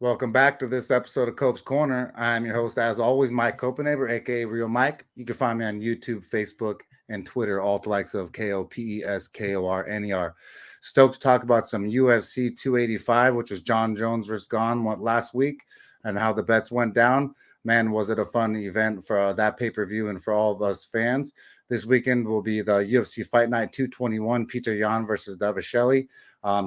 Welcome back to this episode of Cope's Corner. I'm your host, as always, Mike Copenhaver, aka Real Mike. You can find me on YouTube, Facebook, and Twitter, all the likes of KOPESKORNER. Stoked to talk about some UFC 285, which was Jon Jones versus Gone last week, and how the bets went down. Man, was it a fun event for that pay-per-view and for all of us fans. This weekend will be the UFC Fight Night 221, Peter Yan versus Dvalishvili.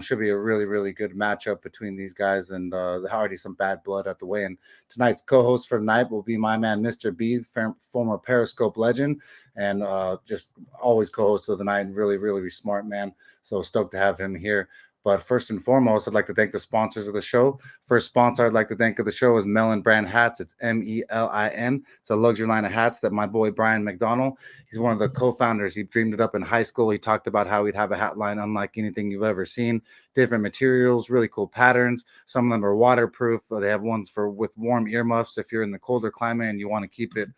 Should be a really, really good matchup between these guys, and already some bad blood at the way. And tonight's co-host for the night will be my man, Mr. B, former Periscope legend, and just always co-host of the night. Really, really smart man. So stoked to have him here. But first and foremost, I'd like to thank the sponsors of the show. First sponsor I'd like to thank of the show is Melon Brand Hats. It's MELIN. It's a luxury line of hats that my boy Brian McDonald, he's one of the co-founders. He dreamed it up in high school. He talked about how he'd have a hat line unlike anything you've ever seen. Different materials, really cool patterns. Some of them are waterproof. They have ones with warm earmuffs if you're in the colder climate and you want to keep it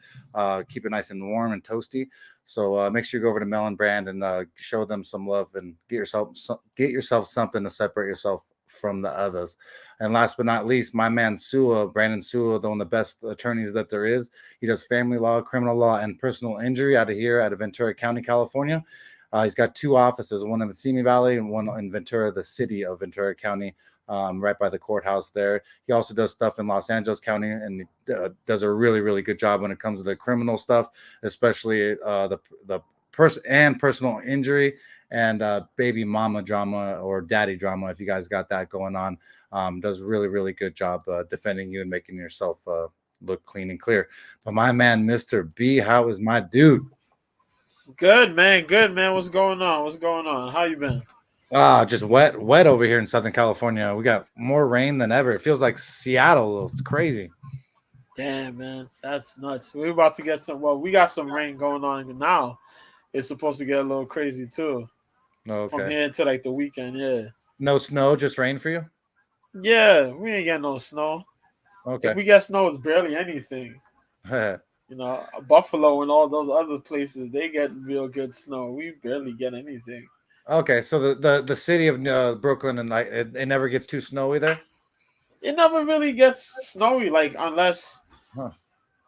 nice and warm and toasty. So make sure you go over to Melon Brand and show them some love and get yourself something to separate yourself from the others. And last but not least, my man Sua, Brandon Sua, one of the best attorneys that there is. He does family law, criminal law, and personal injury out of Ventura County, California. He's got two offices, one in the Simi Valley and one in Ventura, the city of Ventura County, right by the courthouse there. He also does stuff in Los Angeles County and does a really, really good job when it comes to the criminal stuff, especially the person and personal injury and baby mama drama or daddy drama. If you guys got that going on, does really, really good job defending you and making yourself look clean and clear. But my man, Mr. B, how is my dude? Good man, good man. What's going on? What's going on? How you been? Just wet over here in Southern California. We got more rain than ever. It feels like Seattle. It's crazy. Damn, man, that's nuts. We're about to get some. Well, we got some rain going on now. It's supposed to get a little crazy too from Okay. here to like the weekend. Yeah, No snow, just rain for you? yeah. We ain't getting no snow. If Okay. we get snow, it's barely anything. Buffalo and all those other places, they get real good snow. We barely get anything. Okay, so the city of Brooklyn and it never gets too snowy there? It never really gets snowy, like unless Huh.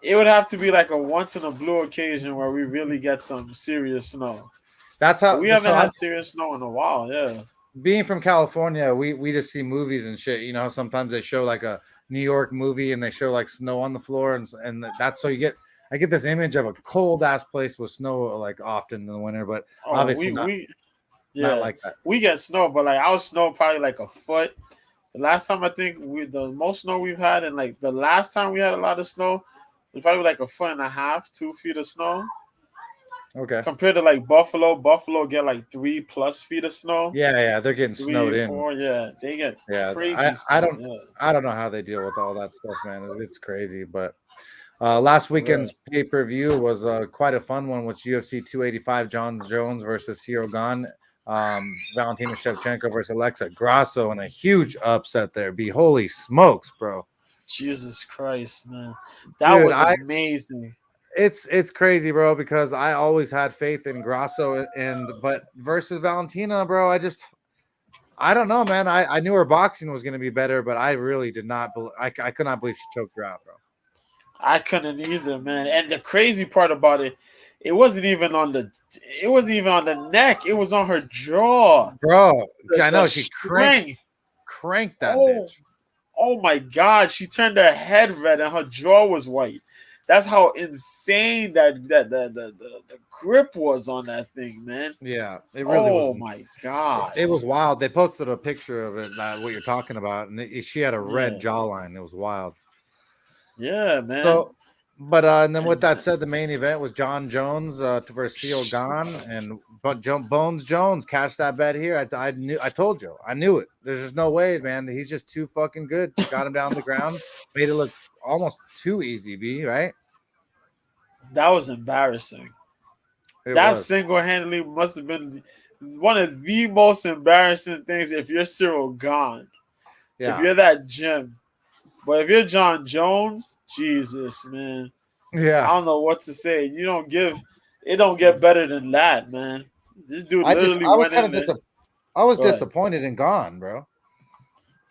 it would have to be like a once in a blue occasion where we really get some serious snow. That's But how we haven't so had I'm serious snow in a while. Yeah. being from California, we just see movies and shit. Sometimes they show like a New York movie and they show like snow on the floor and that's so I get this image of a cold ass place with snow like often in the winter, but Oh, obviously we not yeah, like that. we get snow, but like our snow probably like a foot. The last time I think the most snow we've had, and like the last time we had a lot of snow was probably like a foot and a half, 2 feet of snow. Okay. Compared to like Buffalo, Buffalo get like 3+ feet of snow. Yeah, they're getting snowed Three, in. four, yeah, they get Yeah, crazy snow. Yeah, I don't know how they deal with all that stuff, man. It's crazy. But last right. weekend's pay per view was quite a fun one, with UFC 285, Jon Jones versus Ciro Gane, Valentina Shevchenko versus Alexa Grasso, and a huge upset there. Be holy smokes, bro! Jesus Christ, man, that Dude, was I amazing. it's crazy, bro, because I always had faith in Grasso, but versus Valentina, bro, I don't know, man. I knew her boxing was going to be better, but I really did not. I could not believe she choked her out, bro. I couldn't either, man. And the crazy part about it, it wasn't even on the, it wasn't even on the neck. It was on her jaw. Bro, I The know she strength. cranked that Oh, bitch. oh my God! She turned her head red and her jaw was white. That's how insane the grip was on that thing, man. Yeah, it really was. Oh my God! It was wild. They posted a picture of it, what you're talking about, and she had a red Yeah, jawline. It was wild. yeah, man. So, but and then with that said, the main event was Jon Jones versus Ciro Gane, and Bones Jones cashed that bet here. I told you, I knew it. There's just no way, man. He's just too fucking good. Got him down the ground, made it look almost too easy. B, right? That was embarrassing. It That was. single handedly must have been one of the most embarrassing things if you're Cyril Gone. If Yeah, you're that Jim. But if you're Jon Jones, Jesus, man. I yeah. don't know what to say. You don't give it don't get better than that, man. This dude literally I was went kind in of there. I was Go ahead. disappointed and gone, bro.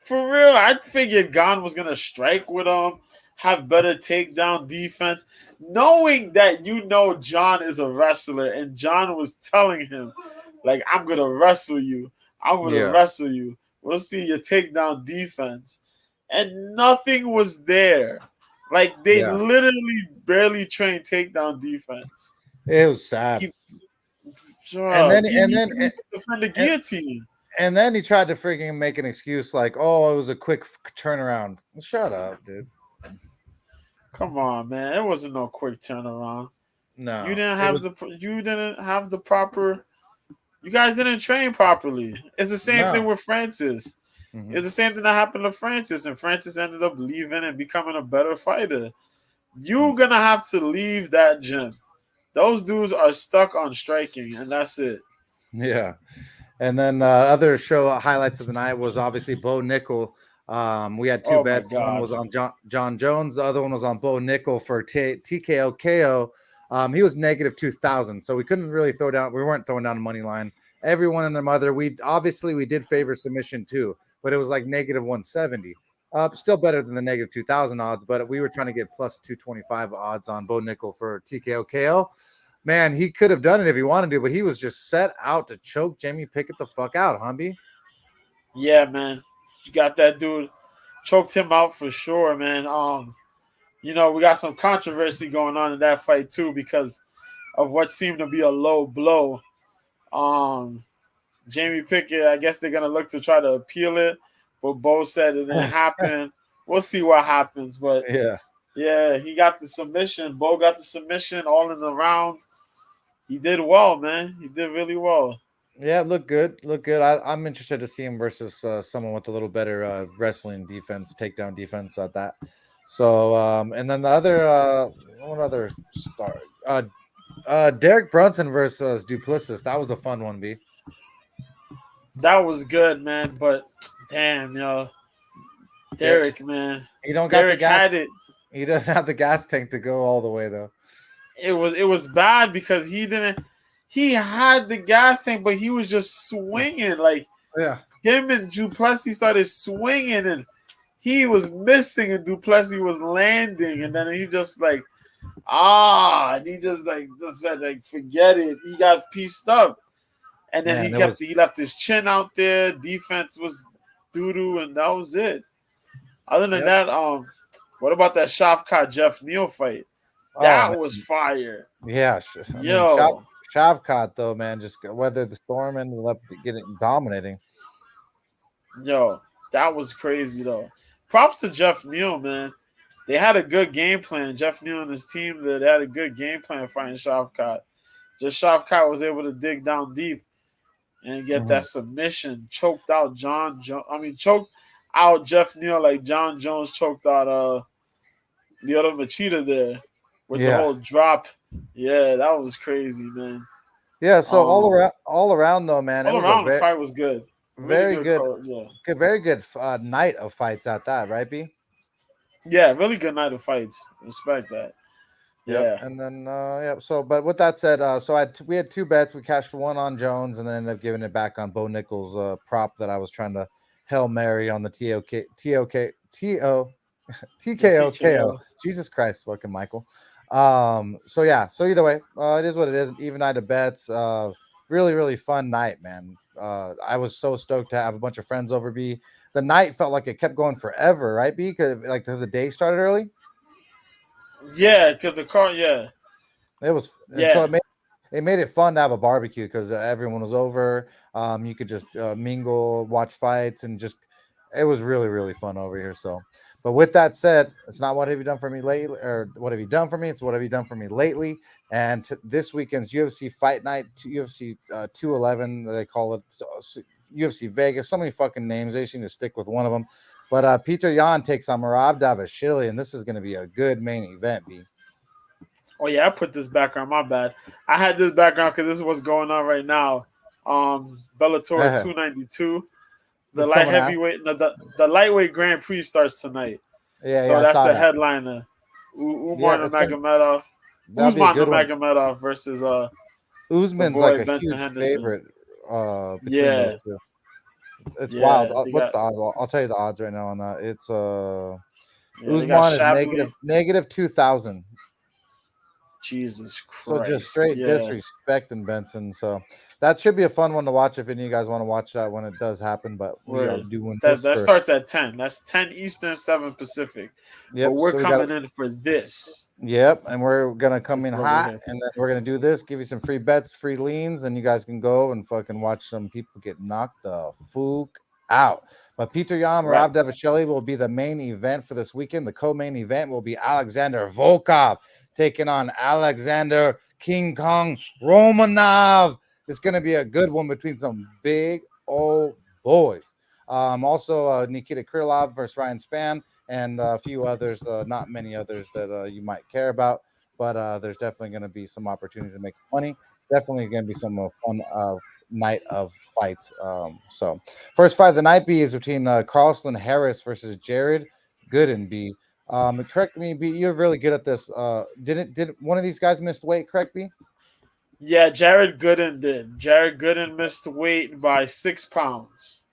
For real, I figured Gon was gonna strike with him, have better takedown defense, knowing that John is a wrestler, and John was telling him, like, I'm gonna wrestle you. I'm gonna Yeah, wrestle you. We'll see your takedown defense. And nothing was there. Like they yeah. literally barely trained takedown defense. It was sad. He, And then he, and he then couldn't even defend the and, guillotine. and then he tried to freaking make an excuse like, "Oh, it was a quick turnaround." Shut up, dude. Come on, man. It wasn't no quick turnaround. No, it was You didn't have the proper. You guys didn't train properly. It's the same thing no. with Francis. Mhm. It's the same thing that happened to Francis, and Francis ended up leaving and becoming a better fighter. You're gonna have to leave that gym. Those dudes are stuck on striking, and that's it. Yeah. And then other show highlights of the night was obviously Bo Nickel. We had two Oh my bets. One god. was on Jon Jones. The other one was on Bo Nickel for TKO KO. He was negative 2,000, so we couldn't really throw down. We weren't throwing down a money line. Everyone and their mother. We did favor submission too, but it was like negative 170. Still better than the negative 2,000 odds, but we were trying to get plus 225 odds on Bo Nickel for TKO KO. Man, he could have done it if he wanted to, but he was just set out to choke Jamie Pickett the fuck out, Humby. Yeah, man. You got that dude choked him out for sure, man. We got some controversy going on in that fight too because of what seemed to be a low blow. Um, Jamie Pickett, I guess they're gonna look to try to appeal it, but Bo said it didn't happen. We'll see what happens, but Yeah. yeah, he got the submission. Bo got the submission all in the round. He did well, man. He did really well. Yeah, look good. Look good. I'm interested to see him versus someone with a little better wrestling defense, takedown defense at that. So, and then the other, what other star? Derek Brunson versus Duplessis. That was a fun one, B. That was good, man. But damn, Der- Derek, man, he don't got the Derek gas. had it. He doesn't have the gas tank to go all the way though. It was bad because he didn't. He had the gas tank, but he was just swinging. Like Yeah. him and Duplessis started swinging, and he was missing, and Duplessis was landing, and then he just like and he just said like forget it. He got pieced up, and then Man, it was. he left his chin out there. Defense was doo doo, and that was it. Other than Yep. that, what about that Shafkat Jeff Neal fight? Oh That man. was fire. Yeah. I mean, Yo, Shavkat though, man, just weathered the storm and left getting dominating. yo, that was crazy though. Props to Jeff Neal, man. They had a good game plan. Jeff Neal and his team that had a good game plan fighting Shafkat. Just Shafkat was able to dig down deep and get Mhm. that submission. Choked out choked out Jeff Neal like Jon Jones choked out Lyoto Machida there with the Yeah. whole drop. Yeah, that was crazy, man. Yeah. So Um, all around though, man, it all was a around the fight was good. Really very good good, card. Yeah. very good night of fights at that, right, B? Yeah, really good night of fights. Respect that. Yep. Yeah. And then yeah. So, but with that said, we had two bets. We cashed one on Jones, and then ended up giving it back on Bo Nichols' prop that I was trying to Hail Mary on the The TKO. TKO. Jesus Christ, fucking Michael. So yeah. So either way, it is what it is. Even night of bets. Really, really fun night, man. I was so stoked to have a bunch of friends over. B. The night felt like it kept going forever, right? B. Because the day started early. Yeah, because the car. Yeah. It was, and so Yeah. it made it fun to have a barbecue because everyone was over. You could just mingle, watch fights, and just it was really really fun over here. So, but with that said, it's not what have you done for me lately, or what have you done for me? It's what have you done for me lately. And this weekend's UFC Fight Night, UFC 211, they call it UFC Vegas. So many fucking names. They just need to stick with one of them. But Peter Yan takes on Marab Dvalishvili, and this is going to be a good main event. B. Oh yeah, I put this background. My bad. I had this background because this is what's going on right now. Bellator 292. The Did light someone ask? heavyweight, the lightweight Grand Prix starts tonight. Yeah, So I that's saw the that. headliner. Yeah, Umar it's gonna Nurmagomedov, that'll be a Usman good one. Nurmagomedov versus the Usman's like boy a Benson huge Henderson. favorite between Yeah, those two. It's wild. Yeah, they What's got the odds? I'll tell you the odds right now on that. It's they got Usman is Shavli. negative 2,000. Jesus So just Christ. straight Yeah. disrespecting Benson. So that should be a fun one to watch if any of you guys want to watch that when it does happen. But we are Word. doing That this that for starts at 10. That's 10 Eastern, 7 Pacific. But yep. we're So we got coming in for this. yep, and we're gonna come This in is what we're hot, here and for. then we're gonna do this, give you some free bets, free leans, and you guys can go and fucking watch some people get knocked the fuck out. But Peter Yan, Right. Rob Dvalishvili will be the main event for this weekend. The co-main event will be Alexander Volkov taking on Alexander King Kong Romanov. It's gonna be a good one between some big old boys. Also, Nikita Krylov versus Ryan Spann and a few others, not many others that you might care about, but there's definitely going to be some opportunities to make some money. Definitely going to be some fun night of fights. So, first fight of the night B is between Carlson Harris versus Jared Gooden B. Correct me, B. You're really good at this. Did one of these guys miss weight? Correct me. Yeah, Jared Gooden did. Jared Gooden missed weight by 6 pounds.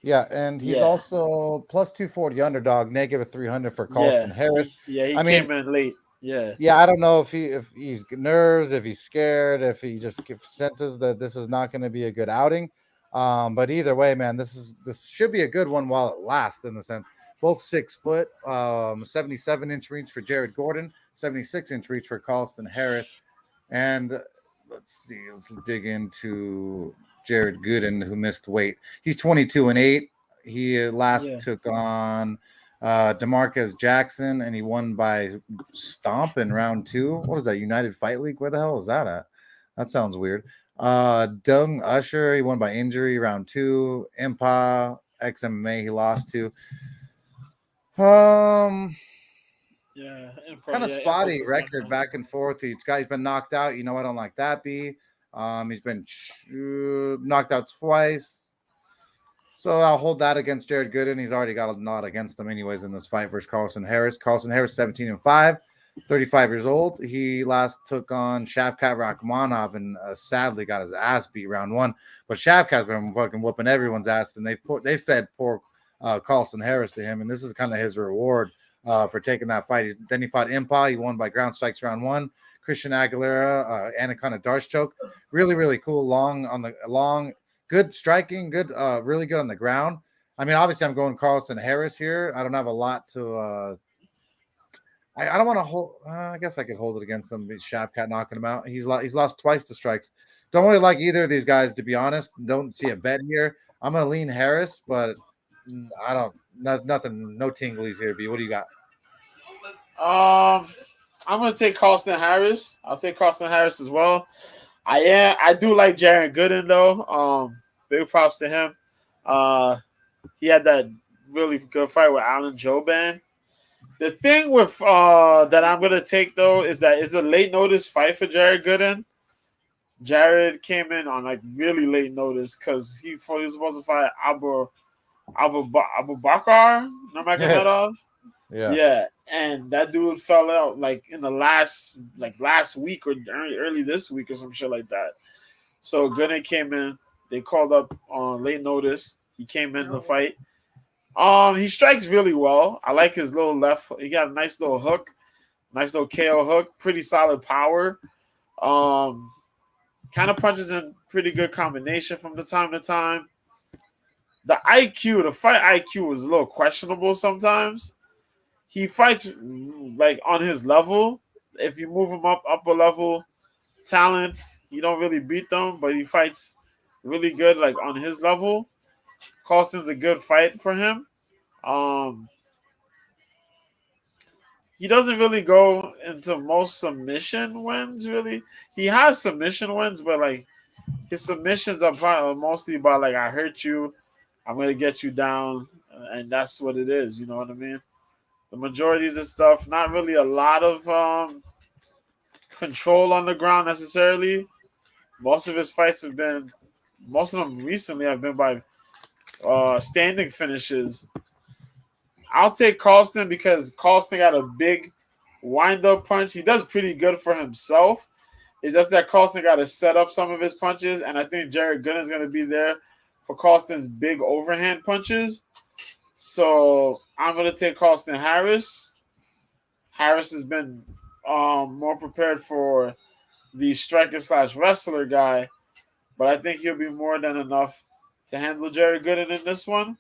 Yeah, and he's Yeah. also plus 240 underdog, negative 300 for Yeah. Carlson Harris. He I mean, came in late. Yeah. yeah, I don't know if he's nerves, if he's scared, if he just senses that this is not going to be a good outing. But either way, man, this should be a good one while it lasts. In the sense, both 6 foot, 77-inch reach for Jared Gordon, 76-inch reach for Carlston Harris, and let's dig into Jared Gooden, who missed weight. He's 22-8. He last Yeah. took on Demarcus Jackson, and he won by stomp in round 2. What is that? United Fight League? Where the hell is that at? That sounds weird. Dung Usher, he won by injury round 2. Impa XMMA, he lost to. Yeah. Kind of Yeah. spotty Emphasis record Empire. back and forth. He's been knocked out. I don't like that. He's been knocked out twice. So I'll hold that against Jared Gooden. He's already got a nod against him anyways in this fight versus Carlson Harris. Carlson Harris, 17-5, 35 years old. He last took on Shavkat Rakhmonov and sadly got his ass beat round 1. But Shavkat's been fucking whooping everyone's ass, and they fed poor Carlson Harris to him, and this is kind of his reward for taking that fight. Then he fought Impa. He won by ground strikes round 1. Christian Aguilera, Anaconda Darce choke. Really, really cool. Long. Good striking, good, really good on the ground. I mean, obviously, I'm going Carlson Harris here. I don't have a lot to. I don't want to hold. I guess I could hold it against him. Shavkat knocking him out. He's lost twice to strikes. Don't really like either of these guys, to be honest. Don't see a bet here. I'm gonna lean Harris, but I don't. Nothing. No tinglies here. B. What do you got? I'm gonna take Carlston Harris. I'll take Carlston Harris as well. I do like Jared Gooden though. Big props to him. He had that really good fight with Alan Joban. The thing with that I'm gonna take though is that it's a late notice fight for Jared Gooden. Jared came in on like really late notice because he was supposed to fight Abu Bakar Nurmagomedov. Yeah. Yeah, and that dude fell out like in the last week or early this week or some shit like that. So Gooden came in. They called up on late notice. He came in the fight. He strikes really well. I like his little left. He got a nice little hook, nice little KO hook. Pretty solid power. Kind of punches in pretty good combination from the time to time. The fight IQ is a little questionable sometimes. He fights like on his level. If you move him up upper level talents, you don't really beat them, but he fights really good like on his level. Carlson's a good fight for him. Um, he doesn't really go into most submission wins. Really, he has submission wins, but like his submissions are mostly about like I hurt you, I'm gonna get you down, and that's what it is. You know what I mean? The majority of the stuff, not really a lot of control on the ground necessarily. Most of his fights most of them recently have been by standing finishes. I'll take Carlston because Carlston got a big wind-up punch. He does pretty good for himself. It's just that Carlston got to set up some of his punches, and I think Jared Gooden is going to be there for Carlston's big overhand punches. So I'm gonna take Carlston Harris. Harris has been more prepared for the striker / wrestler guy, but I think he'll be more than enough to handle Jared Gooden in this one.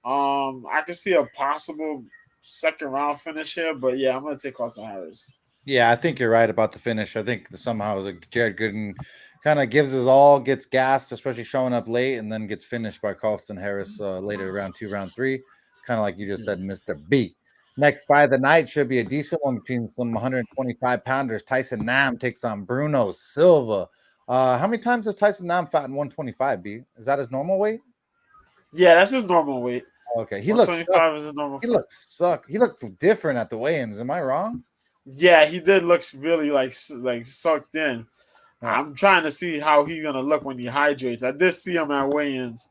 I can see a possible second round finish here, but yeah, I'm gonna take Carlston Harris. Yeah, I think you're right about the finish. I think somehow Jared Gooden kind of gives his all, gets gassed, especially showing up late, and then gets finished by Carlston Harris later, round 2, round 3. Kind of like you just said, Mr. B. Next fight of the night should be a decent one between some 125 pounders. Tyson Nam takes on Bruno Silva. How many times has Tyson Nam fought in 125? B, is that his normal weight? Yeah, that's his normal weight. Okay, he looks. Is his normal. He looks suck. He looked different at the weigh-ins. Am I wrong? Yeah, he did look really like sucked in. I'm trying to see how he's gonna look when he hydrates. I did see him at weigh-ins.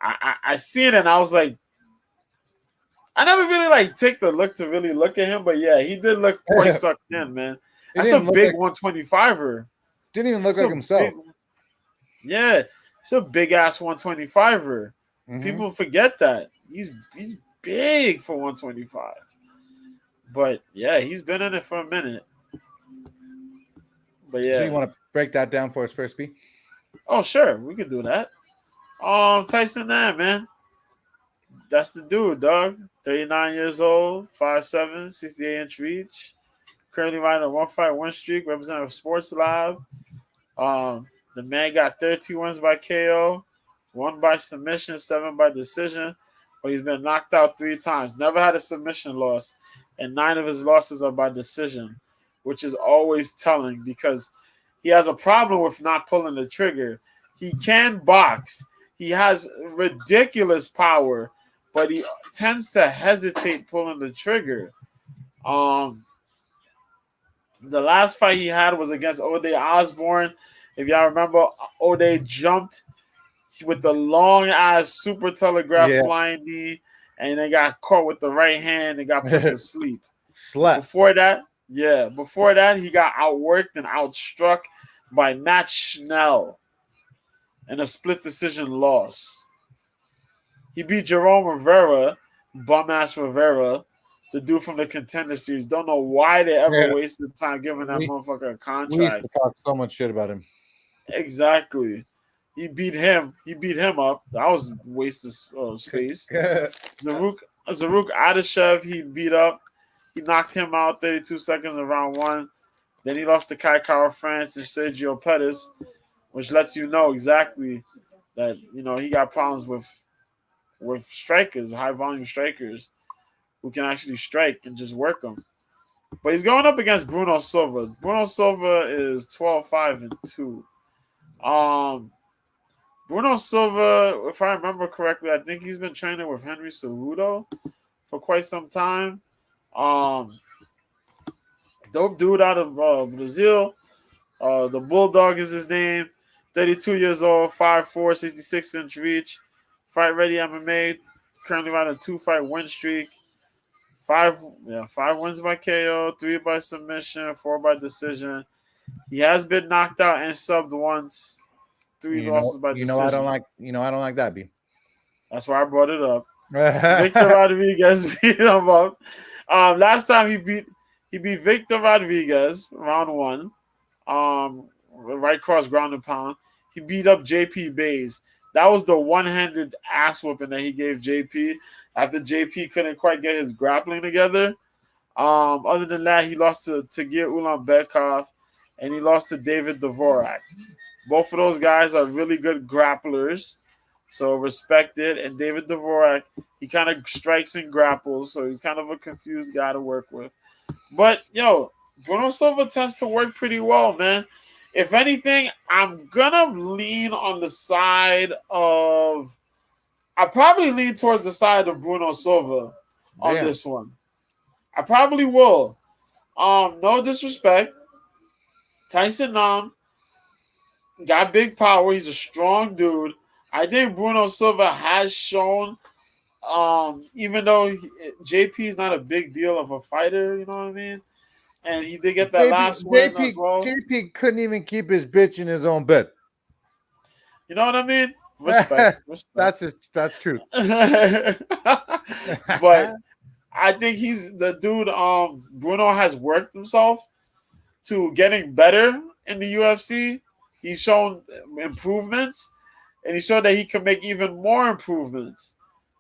I see it and I was like, I never really like take the look to really look at him, but yeah, he did look quite sucked in, man. That's a big 125er. Didn't even look like himself. Yeah, it's a big ass 125er. Mm-hmm. People forget that he's big for 125. But yeah, he's been in it for a minute. But yeah, so you want to break that down for us first, B? Oh sure, we can do that. Tyson Nam, man, that's the dude, dog. 39 years old, 5'7", 68-inch reach. Currently riding a 1-fight win streak, representative Sports Live. The man got 13 wins by KO, 1 by submission, 7 by decision. But he's been knocked out 3 times. Never had a submission loss. And 9 of his losses are by decision, which is always telling because he has a problem with not pulling the trigger. He can box. He has ridiculous power, but he tends to hesitate pulling the trigger. The last fight he had was against O'Day Osborne. If y'all remember, O'Day jumped with the long-ass super telegraph flying knee, and they got caught with the right hand and got put to sleep. Slept. Before that, he got outworked and outstruck by Matt Schnell in a split decision loss. He beat Jerome Rivera, bum-ass Rivera, the dude from the Contender Series. Don't know why they ever wasted time giving that motherfucker a contract. We used to talk so much shit about him. Exactly. He beat him. He beat him up. That was a waste of space. Zaruk Adeshev, he beat up. He knocked him out 32 seconds in round 1. Then he lost to Kai Kara France and Sergio Pettis, which lets you know exactly that, he got problems with strikers, high-volume strikers who can actually strike and just work them. But he's going up against Bruno Silva. Bruno Silva is 12-5-2. Bruno Silva, if I remember correctly, I think he's been training with Henry Cejudo for quite some time. Dope dude out of Brazil. The Bulldog is his name. 32 years old, 5'4", 66-inch reach. Fight ready MMA. Currently on a 2-fight win streak. 5 wins by KO, 3 by submission, 4 by decision. He has been knocked out and subbed once. 3 losses by decision. I don't like that, B. That's why I brought it up. Victor Rodriguez beat him up. Last time he beat Victor Rodriguez round 1. Right cross ground and pound. He beat up JP Bays. That was the one-handed ass whooping that he gave JP after JP couldn't quite get his grappling together. Other than that, he lost to Tagir Ulanbekov and he lost to David Dvorak. Both of those guys are really good grapplers, so respect it. And David Dvorak, he kind of strikes and grapples, so he's kind of a confused guy to work with. But, Bruno Silva tends to work pretty well, man. If anything, I'm going to lean on the side of... I probably lean towards the side of Bruno Silva on this one. I probably will. No disrespect. Tyson Nam got big power. He's a strong dude. I think Bruno Silva has shown, even though JP is not a big deal of a fighter, you know what I mean? And he did get that last win as well. JP couldn't even keep his bitch in his own bed. You know what I mean? Respect. That's true. But I think he's the dude. Bruno has worked himself to getting better in the UFC. He's shown improvements, and he showed that he can make even more improvements.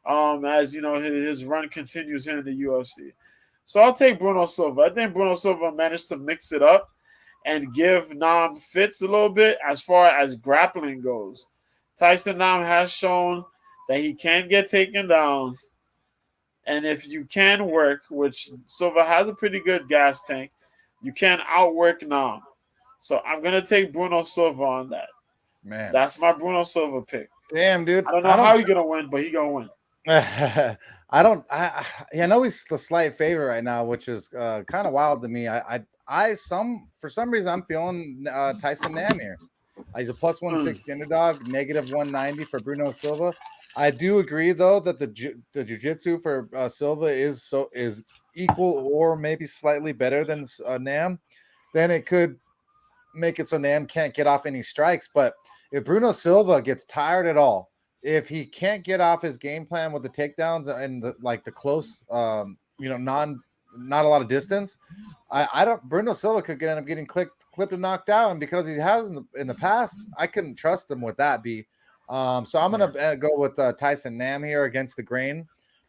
As you know, his run continues here in the UFC. So I'll take Bruno Silva. I think Bruno Silva managed to mix it up and give Nam fits a little bit as far as grappling goes. Tyson Nam has shown that he can get taken down. And if you can work, which Silva has a pretty good gas tank, you can outwork Nam. So I'm going to take Bruno Silva on that. Man, that's my Bruno Silva pick. Damn, dude. I don't know how he's going to win, but he's going to win. I know he's the slight favorite right now, which is kind of wild to me. For some reason I'm feeling Tyson Nam here. He's a plus 160 underdog, negative 190 for Bruno Silva. I do agree though that the jiu-jitsu for Silva is equal or maybe slightly better than Nam. Then it could make it so Nam can't get off any strikes. But if Bruno Silva gets tired at all, if he can't get off his game plan with the takedowns and the close, not a lot of distance, Bruno Silva could end up getting clipped and knocked out. And because he has in the past, I couldn't trust him with that. So I'm gonna go with Tyson Nam here against the grain.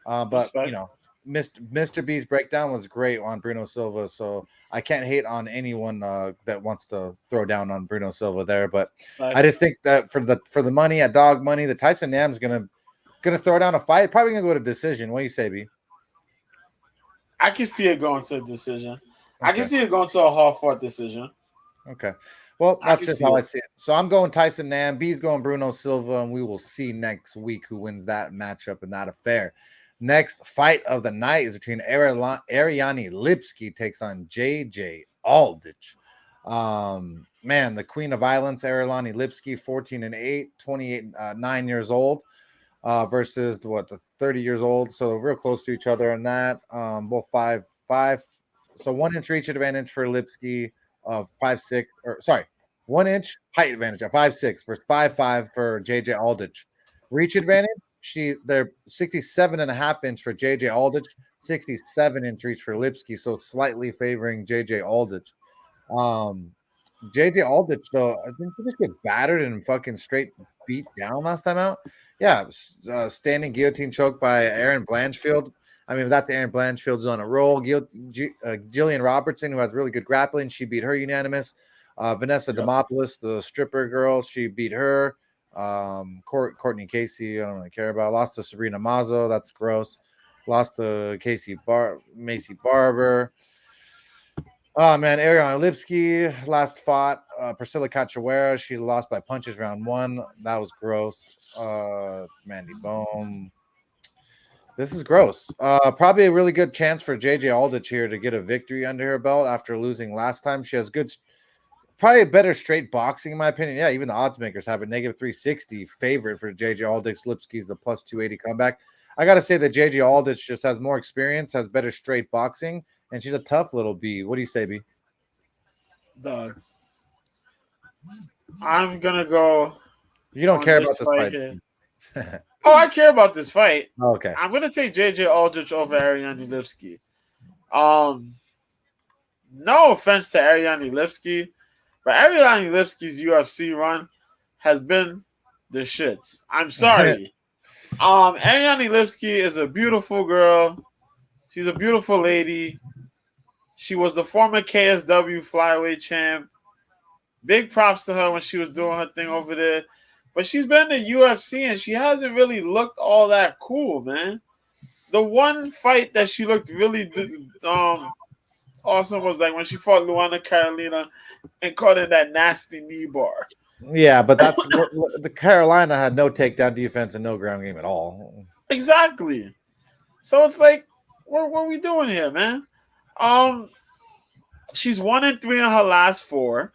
But you know, Mr. B's breakdown was great on Bruno Silva, so I can't hate on anyone that wants to throw down on Bruno Silva there. But I just think that for the money at dog money, the Tyson Nam's gonna throw down a fight. Probably gonna go to decision. What do you say, B? I can see it going to a decision. Okay. I can see it going to a hard-fought decision. Okay. Well, that's just how I see it. So I'm going Tyson Nam. B's going Bruno Silva, and we will see next week who wins that matchup and that affair. Next fight of the night is between Ariane Lipski takes on JJ Aldrich. Man, the queen of violence, Ariane Lipski, 14-8, 9 years old, versus the 30 years old. So real close to each other on that. Both 5'5". So 1 inch reach advantage for Lipski of 5'6", 1 inch height advantage of 5'6" versus 5'5" for JJ Aldrich. Reach advantage. They're 67.5 inch for JJ Aldrich, 67-inch reach for Lipski, so slightly favoring JJ Aldrich. JJ Aldrich, though, I think he just get battered and fucking straight beat down last time out. Yeah, standing guillotine choke by Aaron Blanchfield. I mean, that's Aaron Blanchfield's on a roll. Jillian Robertson, who has really good grappling, she beat her unanimous. Vanessa Demopoulos, the stripper girl, she beat her. Courtney Casey, I don't really care about. Lost to Sabrina Mazzo, that's gross. Lost to Macy Barber. Oh man, Ariane Lipski last fought Priscilla Cachoeira. She lost by punches round 1. That was gross. Mandy Bone. This is gross. Probably a really good chance for JJ Aldrich here to get a victory under her belt after losing last time. She has probably a better straight boxing, in my opinion. Yeah, even the odds makers have a negative 360 favorite for JJ Aldrich. Lipski's the plus 280 comeback. I got to say that JJ Aldrich just has more experience, has better straight boxing, and she's a tough little B. What do you say, B? Dog. I'm going to go. You don't care about this fight. Oh, I care about this fight. Okay. I'm going to take JJ Aldrich over Ariane Lipski. No offense to Ariane Lipski, but Ariane Lipski's UFC run has been the shits. I'm sorry. Ariane Lipski is a beautiful girl. She's a beautiful lady. She was the former KSW flyweight champ. Big props to her when she was doing her thing over there. But she's been in the UFC and she hasn't really looked all that cool, man. The one fight that she looked really awesome was like when she fought Luana Carolina and caught in that nasty knee bar. Yeah, but that's the Carolina had no takedown defense and no ground game at all. Exactly. So it's like, what are we doing here, man? She's 1-3 in her last 4.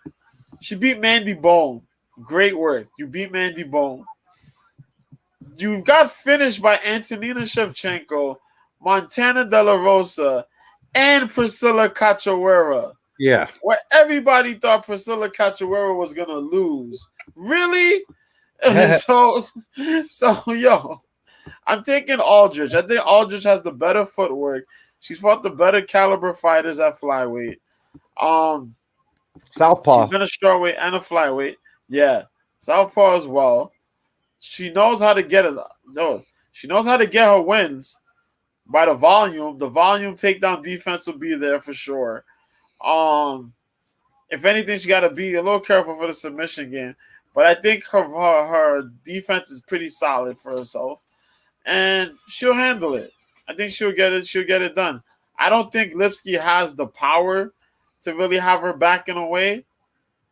She beat Mandy Bone. Great work. You beat Mandy Bone. You got finished by Antonina Shevchenko, Montana De La Rosa, and Priscilla Cachoeira. Yeah. Where everybody thought Priscilla Cachoeira was going to lose. Really? so yo, I'm taking Aldrich. I think Aldrich has the better footwork. She's fought the better caliber fighters at flyweight. Um, she's Southpaw. been a strawweight and a flyweight. Yeah, southpaw as well. She knows how to get it. No, she knows how to get her wins by the volume. The volume takedown defense will be there for sure. If anything, she got to be a little careful for the submission game. But I think her defense is pretty solid for herself, and she'll handle it. I think she'll get it. She'll get it done. I don't think Lipsky has the power to really have her backing away.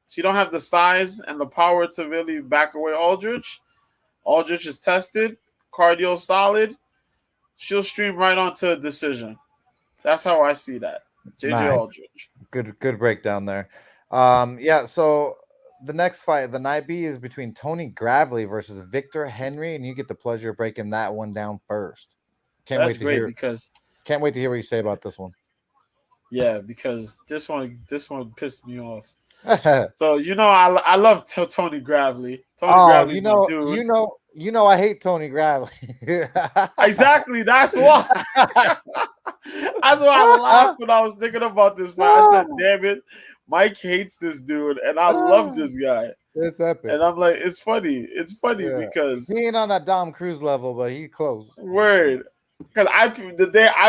She don't have the size and the power to really back away Aldrich. Aldrich is tested, cardio solid. She'll stream right onto a decision. That's how I see that. JJ Nice. Aldrich. Good breakdown there. Yeah, so the next fight, the night B, is between Tony Gravely versus Victor Henry, and you get the pleasure of breaking that one down first. That's great because Can't wait to hear what you say about this one. yeah, because this one pissed me off. So I love Tony Gravely. Gravely, you know I hate Tony Gravely. Exactly. That's why. That's why I laughed when I was thinking about this fight. I said, "Damn it, Mike hates this dude, and I love this guy." It's epic. And I'm like, it's funny. It's funny because he ain't on that Dom Cruz level, but he close. Word. Because I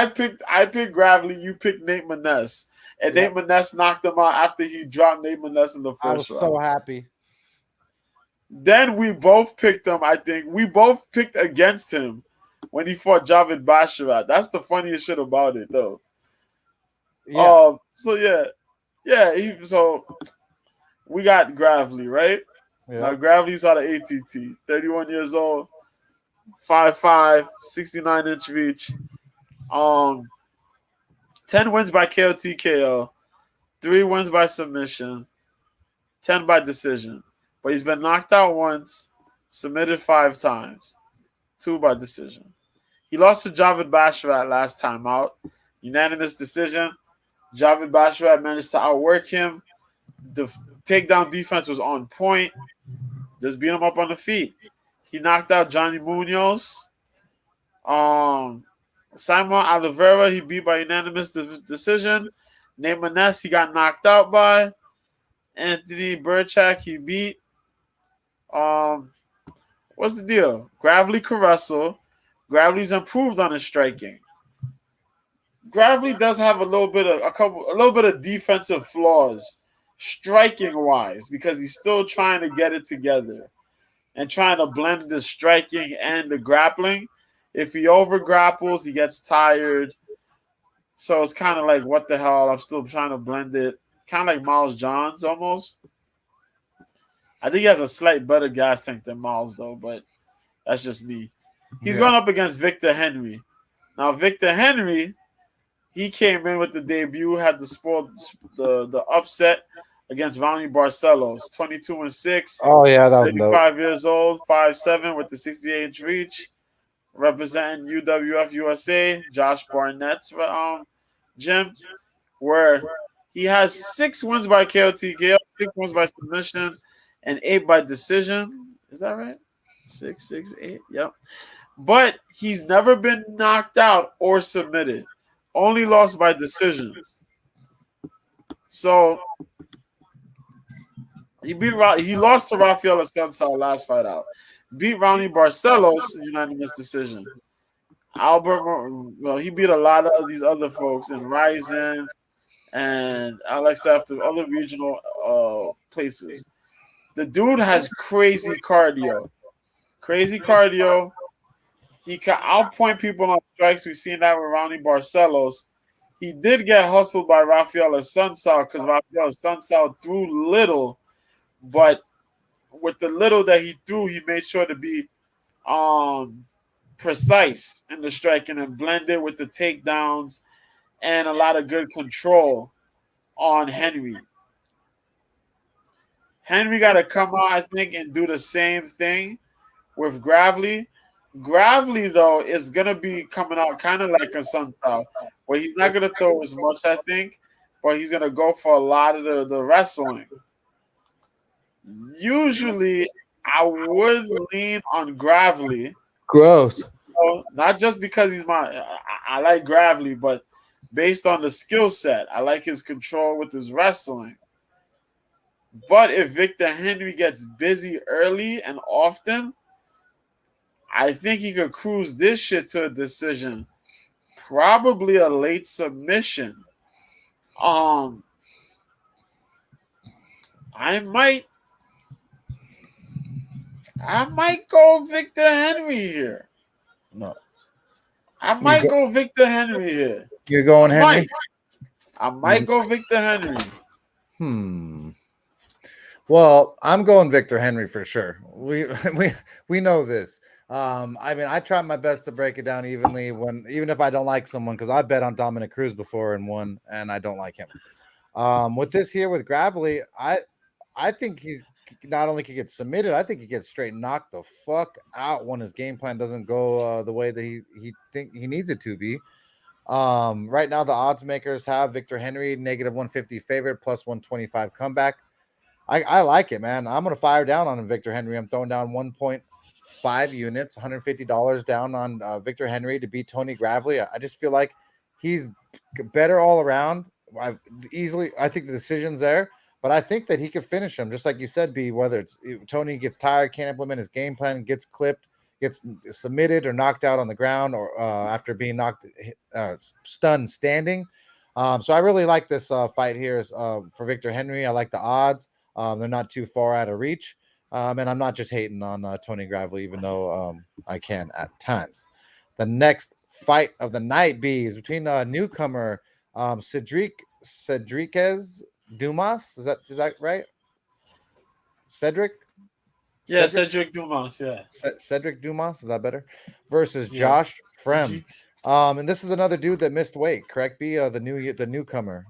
picked Gravely, you picked Nate Maness. And Nate Maness knocked him out after he dropped Nate Maness in the first round. I was so happy. Then we both picked him, I think. We both picked against him when he fought Javid Basharat. That's the funniest shit about it, though. Yeah. So we got Gravely, right? Yeah. Now Gravely's out of ATT, 31 years old, 5'5", 69-inch reach. 10 wins by KO TKO, 3 wins by submission, 10 by decision. But he's been knocked out once, submitted 5 times, 2 by decision. He lost to Javid Basharat last time out. Unanimous decision. Javid Basharat managed to outwork him. The takedown defense was on point. Just beat him up on the feet. He knocked out Johnny Munoz. Simon Oliveira, he beat by unanimous decision. Nate Maness, he got knocked out by. Anthony Burchak, he beat. What's the deal? Gravely Caressel. Gravely's improved on his striking. Gravely does have a little bit of defensive flaws, striking wise, because he's still trying to get it together and trying to blend the striking and the grappling. If he over grapples, he gets tired. So it's kind of like, what the hell? I'm still trying to blend it. Kind of like Miles Johns almost. I think he has a slight better gas tank than Miles, though, but that's just me. He's going up against Victor Henry. Now, Victor Henry, he came in with the debut, had the upset against Ronnie Barcelos, 22-6. Oh, yeah, that was 35 years old, 5'7", with the 68-inch reach. Representing UWF USA, Josh Barnett's gym, where he has 6 wins by KOTKO, 6 wins by submission, and 8 by decision. Is that right? 6, 8. Yep. But he's never been knocked out or submitted. Only lost by decisions. So he lost to Rafael Assunção last fight out. Beat Ronnie Barcelos unanimous decision. He beat a lot of these other folks in Ryzen and Alex after other regional places. The dude has crazy cardio. He can outpoint people on strikes. We've seen that with Ronnie Barcelos. He did get hustled by Rafael Assunção because Rafael Assunção threw little, but with the little that he threw, he made sure to be precise in the striking and blend it with the takedowns and a lot of good control on Henry. Henry got to come out, I think, and do the same thing with Gravely. Gravely, though, is going to be coming out kind of like a Assunção, where he's not going to throw as much, I think, but he's going to go for a lot of the wrestling. Usually, I would lean on Gravely. Gross. Not just because I like Gravely, but based on the skill set. I like his control with his wrestling. But if Victor Henry gets busy early and often, I think he could cruise this shit to a decision. Probably a late submission. Um, I might go Victor Henry here. No. I might go Victor Henry here. You're going Henry? I might go Victor Henry. Well, I'm going Victor Henry for sure. We know this. I mean, I try my best to break it down evenly even if I don't like someone, because I bet on Dominic Cruz before and won, and I don't like him. With this here with Gravely, I think he's not only can get submitted, I think he gets straight knocked the fuck out when his game plan doesn't go the way that he think he needs it to be. Right now the odds makers have Victor Henry -150 favorite plus 125 comeback. I like it, man. I'm gonna fire down on Victor Henry. I'm throwing down 1.5 units, $150 down on Victor Henry to beat Tony Gravely. I just feel like he's better all around. I think the decision's there, but I think that he could finish him, just like you said, B. Whether it's Tony gets tired, can't implement his game plan, gets clipped, gets submitted or knocked out on the ground, or after being stunned standing. So I really like this fight here for Victor Henry. I like the odds. They're not too far out of reach. And I'm not just hating on Tony Gravely, even though I can at times. The next fight of the night, B, is between a newcomer, Cedriquez Dumas. Is that right? Cedric? Yeah, Cedric Dumas. Yeah. Cedric Dumas. Is that better? Versus Josh Frem. And this is another dude that missed weight, correct? B, the newcomer.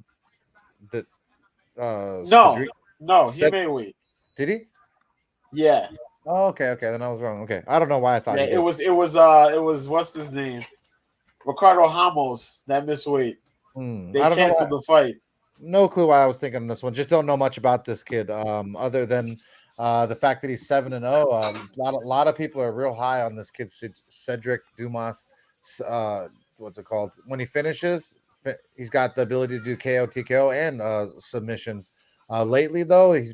No, he made weight. Did he? Yeah. Oh, okay. Then I was wrong. Okay, I don't know why I thought. Yeah, it was what's his name, Ricardo Ramos, that missed weight. They canceled the fight. No clue why I was thinking this one. Just don't know much about this kid, other than the fact that he's 7-0. A lot of people are real high on this kid, Cedric Dumas. What's it called? When he finishes, he's got the ability to do KO, TKO, and submissions. Lately, though, he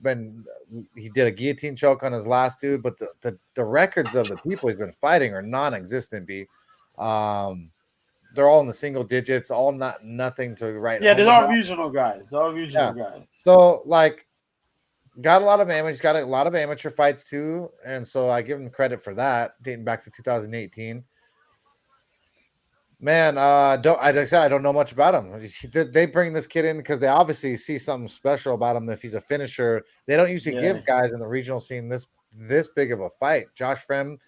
did a guillotine choke on his last dude, but the records of the people he's been fighting are non-existent. B, they're all in the single digits, all nothing to write. Yeah, they're all regional guys. Guys. So got a lot of amateur. He's got a lot of amateur fights too, and so I give him credit for that, dating back to 2018. Man, like I said, I don't know much about him. They bring this kid in because they obviously see something special about him. If he's a finisher, they don't usually give guys in the regional scene this big of a fight. Josh Frem,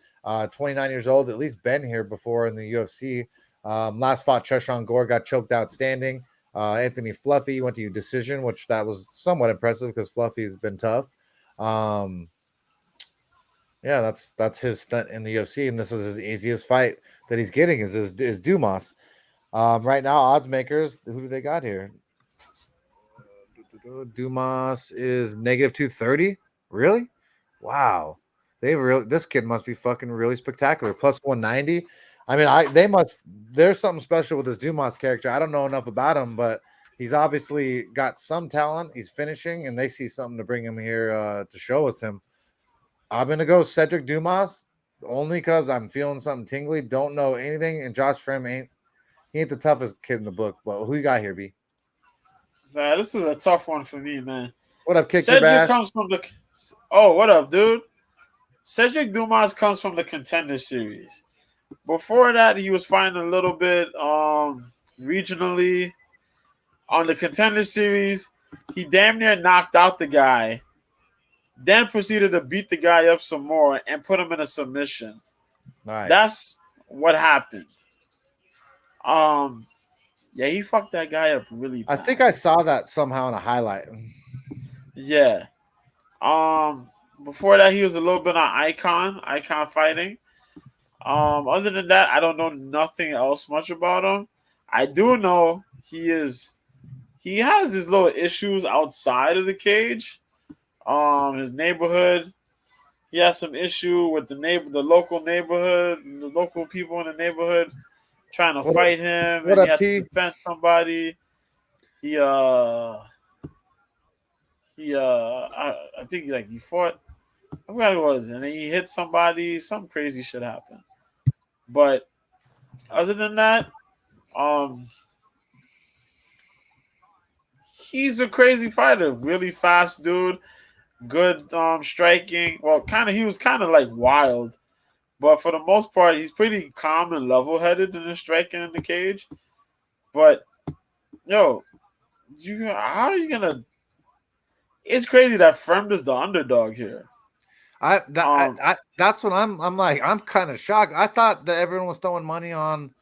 29 years old, at least been here before in the UFC. Last fought Cheshawn Gore, got choked out standing. Anthony Fluffy went to decision, which that was somewhat impressive because Fluffy has been tough. Yeah, that's his stunt in the UFC, and this is his easiest fight that he's getting is Dumas. Right now, odds makers, who do they got here? Dumas is -230. Really? Wow. This kid must be fucking really spectacular. Plus 190. I mean, there's something special with this Dumas character. I don't know enough about him, but he's obviously got some talent. He's finishing, and they see something to bring him here to show us him. I'm going to go Cedric Dumas only because I'm feeling something tingly. Don't know anything. And Josh Frem ain't the toughest kid in the book. But who you got here, B? This is a tough one for me, man. What up, Kick Cedric Your Bash? comes from the... Oh, what up, dude? Cedric Dumas comes from the Contender Series. Before that, he was fighting a little bit regionally. On the Contender Series, he damn near knocked out the guy. Then proceeded to beat the guy up some more and put him in a submission. Nice. That's what happened. Yeah, he fucked that guy up really bad. I think I saw that somehow in a highlight. Yeah. Before that, he was a little bit on Icon fighting. Other than that, I don't know nothing else much about him. I do know he has his little issues outside of the cage. His neighborhood, he has some issue with the local neighborhood, the local people in the neighborhood trying to What, fight him, what and he up, had to T? defend somebody. He I think like he fought. I forgot who it was, and then he hit somebody. Some crazy shit happened. But other than that, um, he's a crazy fighter. Really fast dude. Good striking. Well, kind of. He was kind of like wild, but for the most part, he's pretty calm and level headed in his striking in the cage. But yo, how are you gonna? It's crazy that Fremd is the underdog here. That's what I'm like. I'm kind of shocked. I thought that everyone was throwing money on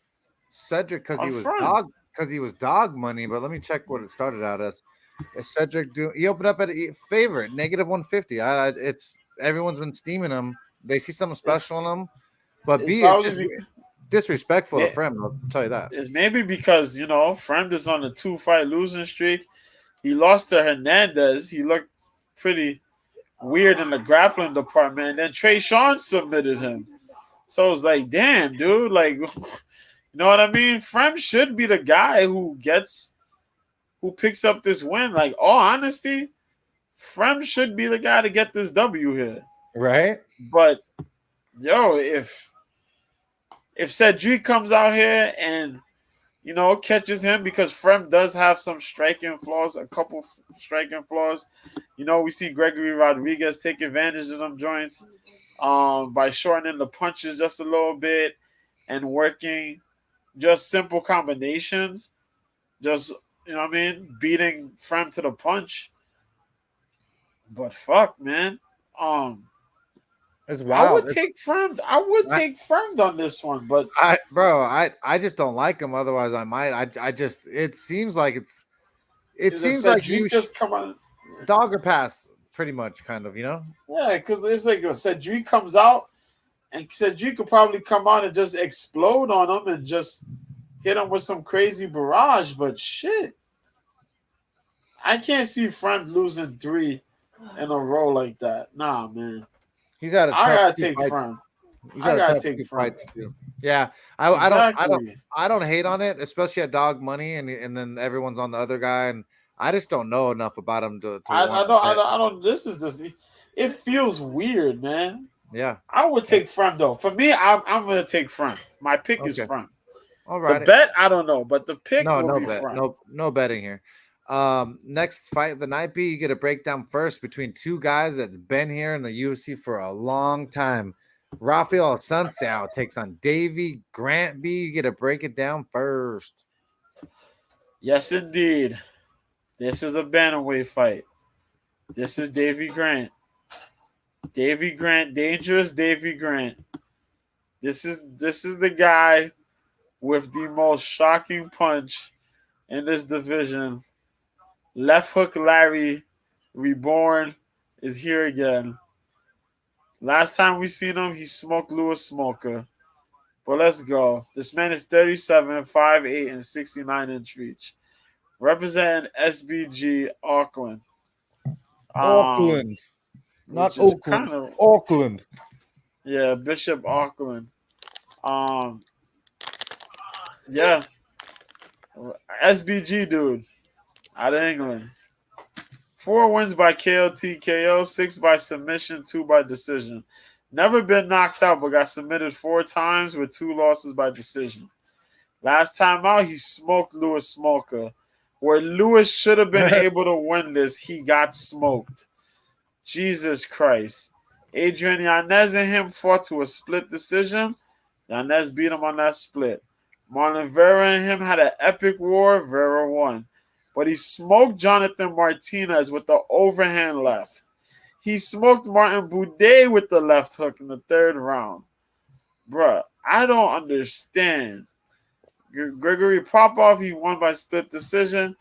Cedric On Fremd. because he was dog money. But let me check what it started out as. Cedric he opened up at a favorite -150. It's everyone's been steaming him. They see something special in him, but It's B it's probably just disrespectful to may- Frem. I'll tell you that. it's maybe because Fremd is on a 2-fight losing streak. He lost to Hernandez. He looked pretty weird in the grappling department. And then Trey Sean submitted him. So it's like, damn, dude, like, you know what I mean? Frem should be the guy who picks up this win. Like, all honesty, Frem should be the guy to get this W here. Right? But yo, if Cedric comes out here and catches him, because Frem does have some striking flaws, a couple striking flaws. We see Gregory Rodriguez take advantage of them joints by shortening the punches just a little bit and working just simple combinations. Just, what I mean? Beating Frem to the punch. But fuck, man. It's I wild. would take Frem. I would take Frem on this one, but I just don't like him. Otherwise, I might. I just it seems like it seems like you just come on. dog or pass, pretty much, kind of, Yeah, because it's like Cedric comes out, and Cedric could probably come out and just explode on him and just hit him with some crazy barrage. But shit, I can't see Frem losing 3 in a row like that. Nah, man. He's had a tough I gotta two take fights. Frem. He's I had a gotta tough take two Frem. fights too. Yeah, I Exactly. don't hate on it, especially at dog money, and then everyone's on the other guy, and I just don't know enough about him to I want don't. to bet. I don't. This is just. It feels weird, man. Yeah, I would take Frem though. For me, I'm gonna take Frem. My pick is okay, Frem. all The right. bet, I don't know, but the pick No, will no be bet, Frem. no betting here. Next fight of the night, B, you get a breakdown first between two guys that's been here in the UFC for a long time. Rafael Sunsao takes on Davy Grant. B, you get to break it down first. Yes, indeed. This is a bantamweight fight. This is Davy Grant. Davy Grant, dangerous Davy Grant. This is the guy with the most shocking punch in this division. Left hook Larry reborn is here again. Last time we seen him, he smoked Lewis Smoker. But let's go. This man is 37, 5'8", and 69-inch reach. Representing SBG Auckland. Auckland, not Oakland. Auckland. Yeah, Bishop Auckland. Yeah. SBG dude. Out of England. 4 wins by KO, TKO, 6 by submission, 2 by decision. Never been knocked out, but got submitted 4 times with 2 losses by decision. Last time out, he smoked Lewis Smoker. Where Lewis should have been able to win this, he got smoked. Jesus Christ. Adrian Yanez and him fought to a split decision. Yanez beat him on that split. Marlon Vera and him had an epic war. Vera won. But he smoked Jonathan Martinez with the overhand left. He smoked Martin Boudet with the left hook in the 3rd round. Bruh, I don't understand. Gregory Popov, he won by split decision.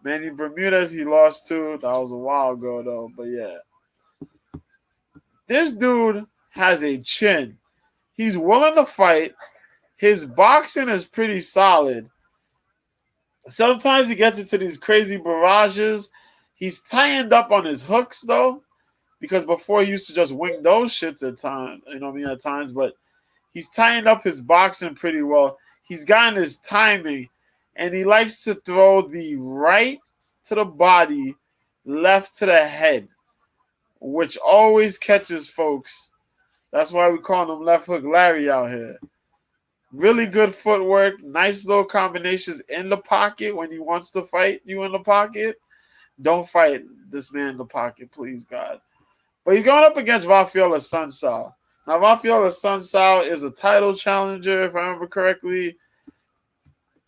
Manny Bermudez, he lost to. That was a while ago, though. But yeah. This dude has a chin. He's willing to fight. His boxing is pretty solid. Sometimes he gets into these crazy barrages. He's tightened up on his hooks, though. because before he used to just wing those shits at times, you know what I mean, at times, but he's tying up his boxing pretty well. He's gotten his timing, and he likes to throw the right to the body, left to the head, which always catches folks. That's why we call him Left Hook Larry out here. Really good footwork, nice little combinations in the pocket when he wants to fight you in the pocket. Don't fight this man in the pocket, please, God. But he's going up against Rafael Sunsao. Now, Rafael Sunsao is a title challenger, if I remember correctly.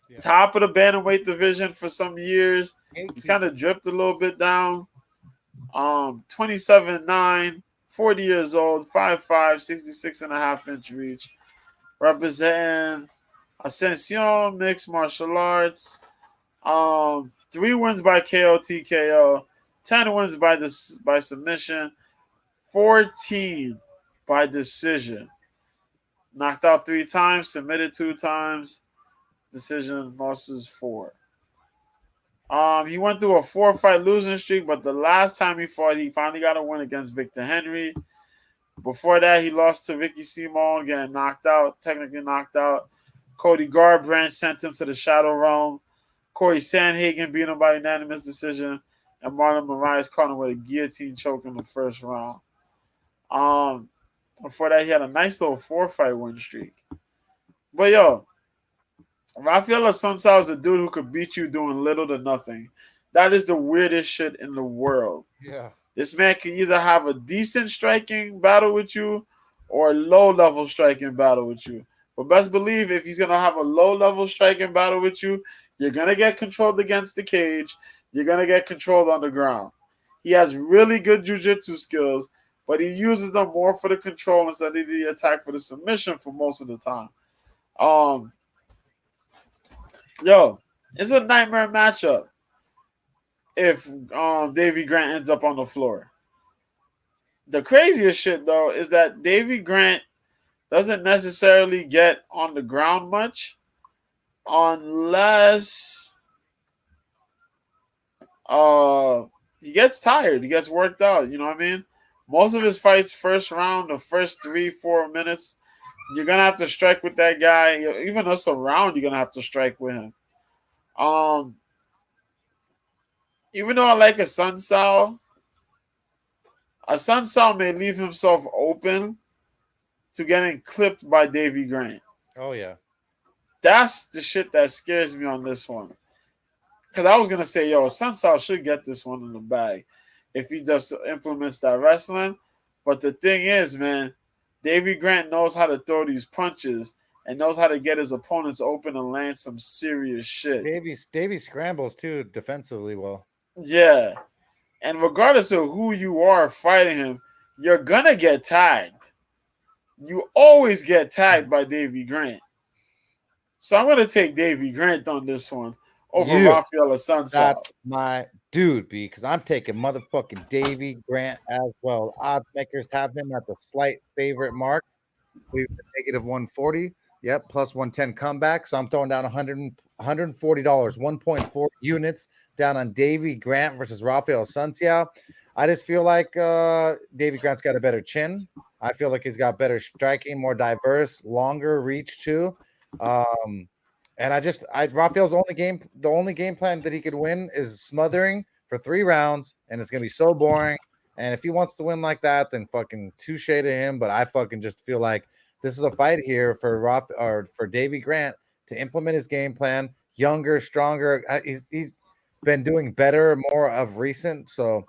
Yeah. Top of the bantamweight division for some years. He's kind of dripped a little bit down. 27'9", 40 years old, 5'5", 66.5-inch reach. Representing Ascension Mixed Martial Arts. 3 wins by KO TKO, 10 wins by submission, 14 by decision. Knocked out 3 times, submitted 2 times, decision losses 4. He went through a 4-fight losing streak, but the last time he fought, he finally got a win against Victor Henry. Before that, he lost to Ricky Simon, getting technically knocked out. Cody Garbrandt sent him to the Shadow Realm. Corey Sandhagen beat him by unanimous decision. And Marlon Moraes caught him with a guillotine choke in the first round. Before that, he had a nice little 4-fight win streak. But yo, Rafael Sunsao is a dude who could beat you doing little to nothing. That is the weirdest shit in the world. Yeah. This man can either have a decent striking battle with you or a low-level striking battle with you. But best believe if he's going to have a low-level striking battle with you, you're going to get controlled against the cage. You're going to get controlled on the ground. He has really good jiu-jitsu skills, but he uses them more for the control instead of the attack for the submission for most of the time. It's a nightmare matchup if Davy Grant ends up on the floor. The craziest shit, though, is that Davy Grant doesn't necessarily get on the ground much unless he gets tired. He gets worked out. You know what I mean? Most of his fights, first round, the first 3-4 minutes, you're going to have to strike with that guy. Even though it's a round, you're going to have to strike with him. Even though I like a Sunsao may leave himself open to getting clipped by Davy Grant. Oh, yeah. That's the shit that scares me on this one. Because I was going to say, Sunsao should get this one in the bag if he just implements that wrestling. But the thing is, man, Davy Grant knows how to throw these punches and knows how to get his opponents open and land some serious shit. Davy scrambles, too, defensively well. Yeah. And regardless of who you are fighting him, you're going to get tagged. You always get tagged by Davy Grant. So I'm going to take Davy Grant on this one over Rafael Sunsao. That's my dude, B, because I'm taking motherfucking Davy Grant as well. Odds makers have him at the slight favorite mark. We've been -140. Yep, plus 110 comeback. So I'm throwing down $140, 1.4 units down on Davy Grant versus Rafael Sunsao. I just feel like Davy Grant's got a better chin. I feel like he's got better striking, more diverse, longer reach too. And Rafael's the only game plan that he could win is smothering for 3 rounds, and it's gonna be so boring. And if he wants to win like that, then fucking touche to him. But I fucking just feel like this is a fight here for Davy Grant to implement his game plan. Younger, stronger. He's been doing better, more of recent. So,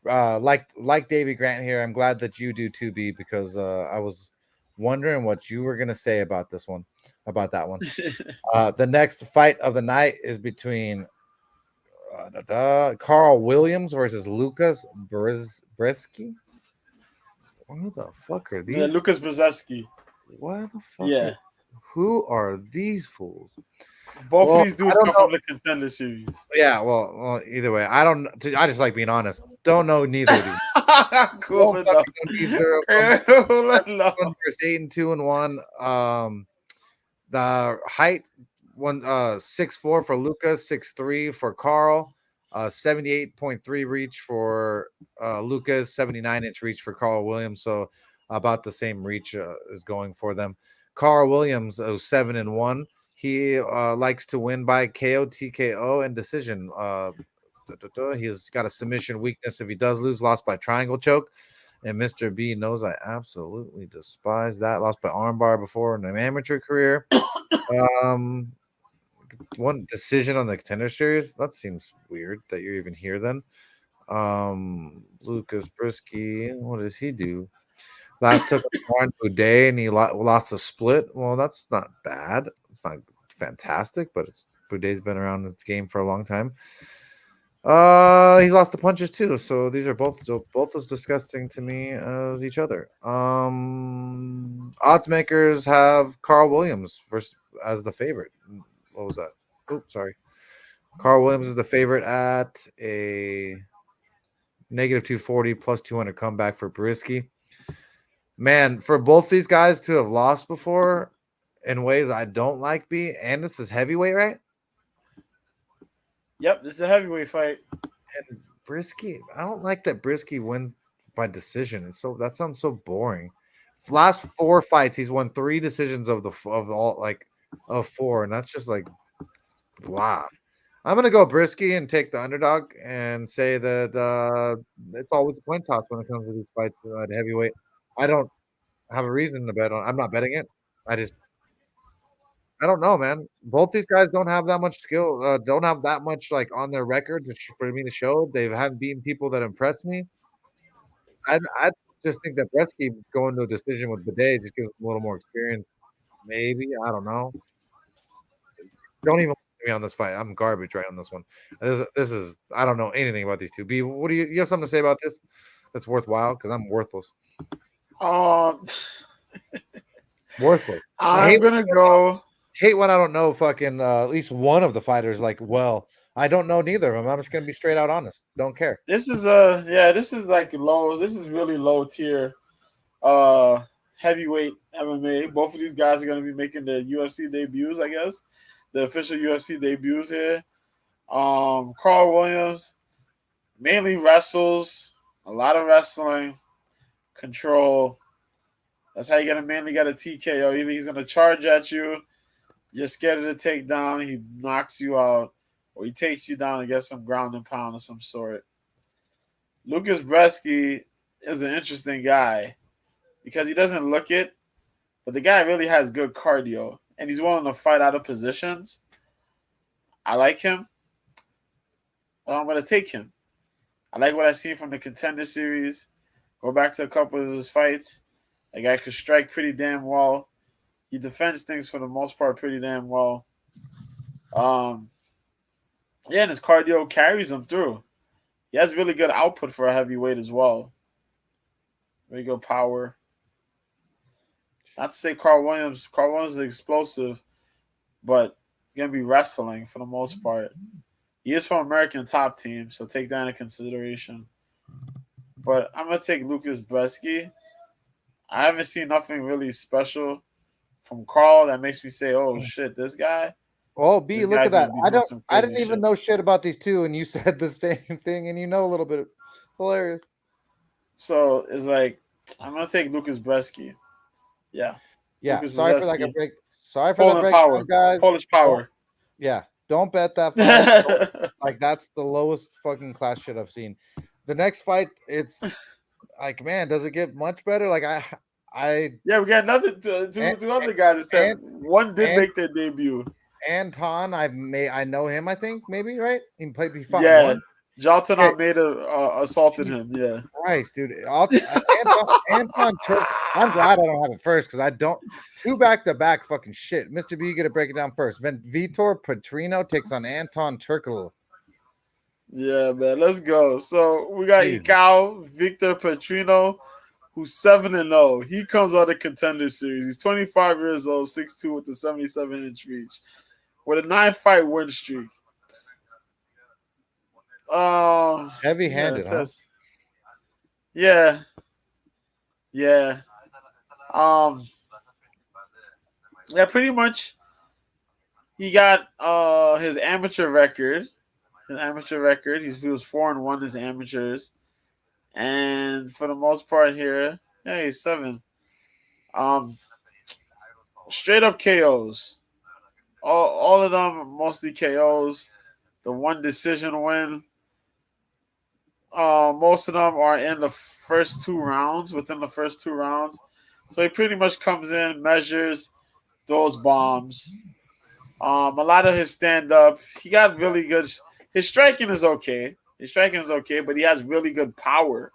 like Davy Grant here, I'm glad that you do too, B, because I was wondering what you were gonna say about that one. The next fight of the night is between Carl Williams versus Lucas Brzeski. What the fuck are these? Yeah, Lucas Brzeski. What the fuck? Yeah. Who are these fools? Both of these dudes come from the Contender Series. Yeah, well, either way, I just like being honest. Don't know neither of these. Cool enough. Cool enough. 8-2-1. The height 6'4" for Lucas, 6'3" for Carl. 78.3 reach for Lucas, 79-inch reach for Carl Williams. So about the same reach is going for them. Carl Williams, 7-1. He likes to win by KO, TKO, and decision. He's got a submission weakness if he does lose, lost by triangle choke. And Mr. B knows I absolutely despise that. Lost by armbar before in an amateur career. One decision on the Contender Series. That seems weird that you're even here then. Lucas Brisky, what does he do? Last took Warren Boudet and he lost a split. Well, that's not bad. It's not fantastic, but Boudet's been around this game for a long time. He's lost the punches too, so these are both as disgusting to me as each other. Odds makers have Carl Williams as the favorite. What was that? Oops, sorry. Carl Williams is the favorite at a -240 plus 200 comeback for Brisky. Man, for both these guys to have lost before in ways I don't like, and this is heavyweight, right? Yep, this is a heavyweight fight. And Brisky, I don't like that Brisky wins by decision. That sounds so boring. Last 4 fights, he's won 3 decisions of 4, and that's just like blah. I'm gonna go Brisky and take the underdog and say that it's always a coin toss when it comes to these fights at heavyweight. I don't have a reason to bet on. I'm not betting it. I don't know, man. Both these guys don't have that much skill. Don't have that much on their record for me to show. They haven't beaten people that impressed me. I just think that Bresky going to a decision with Bidet just gives him a little more experience. Maybe, I don't know. Don't even me on this fight. I'm garbage right on this one. This is I don't know anything about these two. B, what do you have something to say about this that's worthwhile? Because I'm worthless. Worthless. I'm gonna go. Hate when I don't know fucking at least one of the fighters. I don't know neither of them. I'm just gonna be straight out honest. Don't care. This is this is low. This is really low tier heavyweight MMA. Both of these guys are gonna be making their UFC debuts, I guess. The official UFC debuts here. Carl Williams mainly wrestles, a lot of wrestling, control. That's how you're gonna mainly get a TKO. Either he's gonna charge at you, you're scared of the takedown, he knocks you out, or he takes you down and gets some ground and pound of some sort. Lucas Bresky is an interesting guy because he doesn't look it, but the guy really has good cardio, and he's willing to fight out of positions. I like him. I'm going to take him. I like what I see from the Contender Series. Go back to a couple of his fights. The guy could strike pretty damn well. He defends things for the most part pretty damn well. And his cardio carries him through. He has really good output for a heavyweight as well. Very good power. Not to say Carl Williams. Carl Williams is explosive, but going to be wrestling for the most part. He is from American Top Team, so take that into consideration. But I'm going to take Lucas Bresky. I haven't seen nothing really special from Carl that makes me say, oh, shit, this guy. Oh, B, look at that. I didn't even know shit about these two, and you said the same thing, and you know a little bit. Hilarious. So it's like, I'm going to take Lucas Bresky. Yeah. Yeah. Lucas Sorry Bresky. for that break. Sorry for Poland that break, power, guys. Polish power. Yeah. Don't bet that fight. That's the lowest fucking class shit I've seen. The next fight, it's man, does it get much better? Yeah, we got another two other guys that said one did make their debut. Anton, I know him. I think maybe right. He fought one. Jonathan Almeida assaulted him. Yeah, Christ, dude. Anton Turk. I'm glad I don't have it first because I don't. 2 back-to-back fucking shit. Mr. B, you got to break it down first. Then Vitor Petrino takes on Anton Turkel. Yeah, man. Let's go. So we got Icao Victor Petrino, who's 7-0. He comes out of the Contender Series. He's 25 years old, 6'2", with the 77-inch reach, with a 9-fight win streak. Heavy-handed, huh? Yeah. Yeah, pretty much. He got his amateur record. his amateur record. He was 4-1 as amateurs, and for the most part here, yeah, he's 7. Um, straight up KOs. All of them mostly KOs. The one decision win. Most of them are in the first 2 rounds, within the first 2 rounds. So he pretty much comes in, measures those bombs. A lot of his stand up, he got really good. His striking is okay. But he has really good power.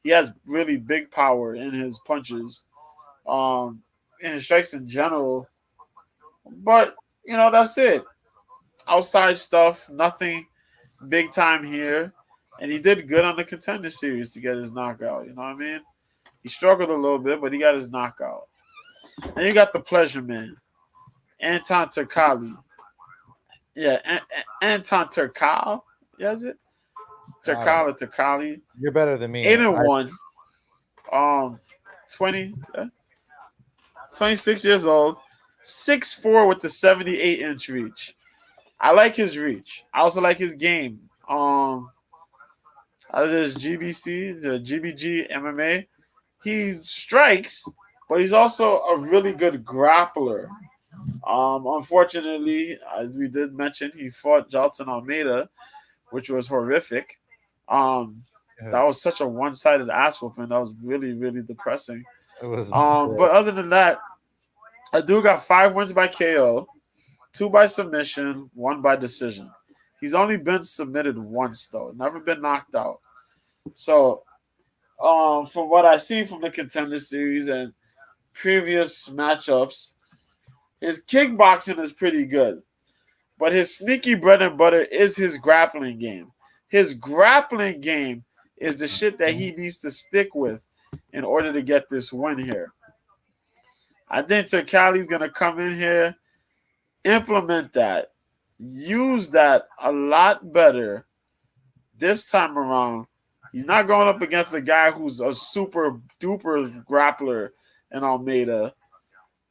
He has really big power in his punches, in his strikes in general. But that's it. Outside stuff, nothing big time here. And he did good on the Contender Series to get his knockout. You know what I mean? He struggled a little bit, but he got his knockout. And you got the Pleasure Man, Anton Turkali. Yeah, Anton Turkal. Yeah, is it? Turkal or Turkali. You're better than me. 8-1. 26 years old. 6'4" with the 78-inch reach. I like his reach. I also like his game. Out of this GBC, the GBG MMA, he strikes, but he's also a really good grappler. Unfortunately, as we did mention, he fought Jalton Almeida, which was horrific. That was such a one-sided ass whooping. That was really, really depressing. It was. But other than that, a dude got 5 wins by KO, 2 by submission, 1 by decision. He's only been submitted once though, never been knocked out. So, from what I see from the Contender Series and previous matchups, his kickboxing is pretty good. But his sneaky bread and butter is his grappling game. His grappling game is the shit that he needs to stick with in order to get this win here. I think Turkali's going to come in here, implement that, use that a lot better this time around. He's not going up against a guy who's a super duper grappler in Almeida.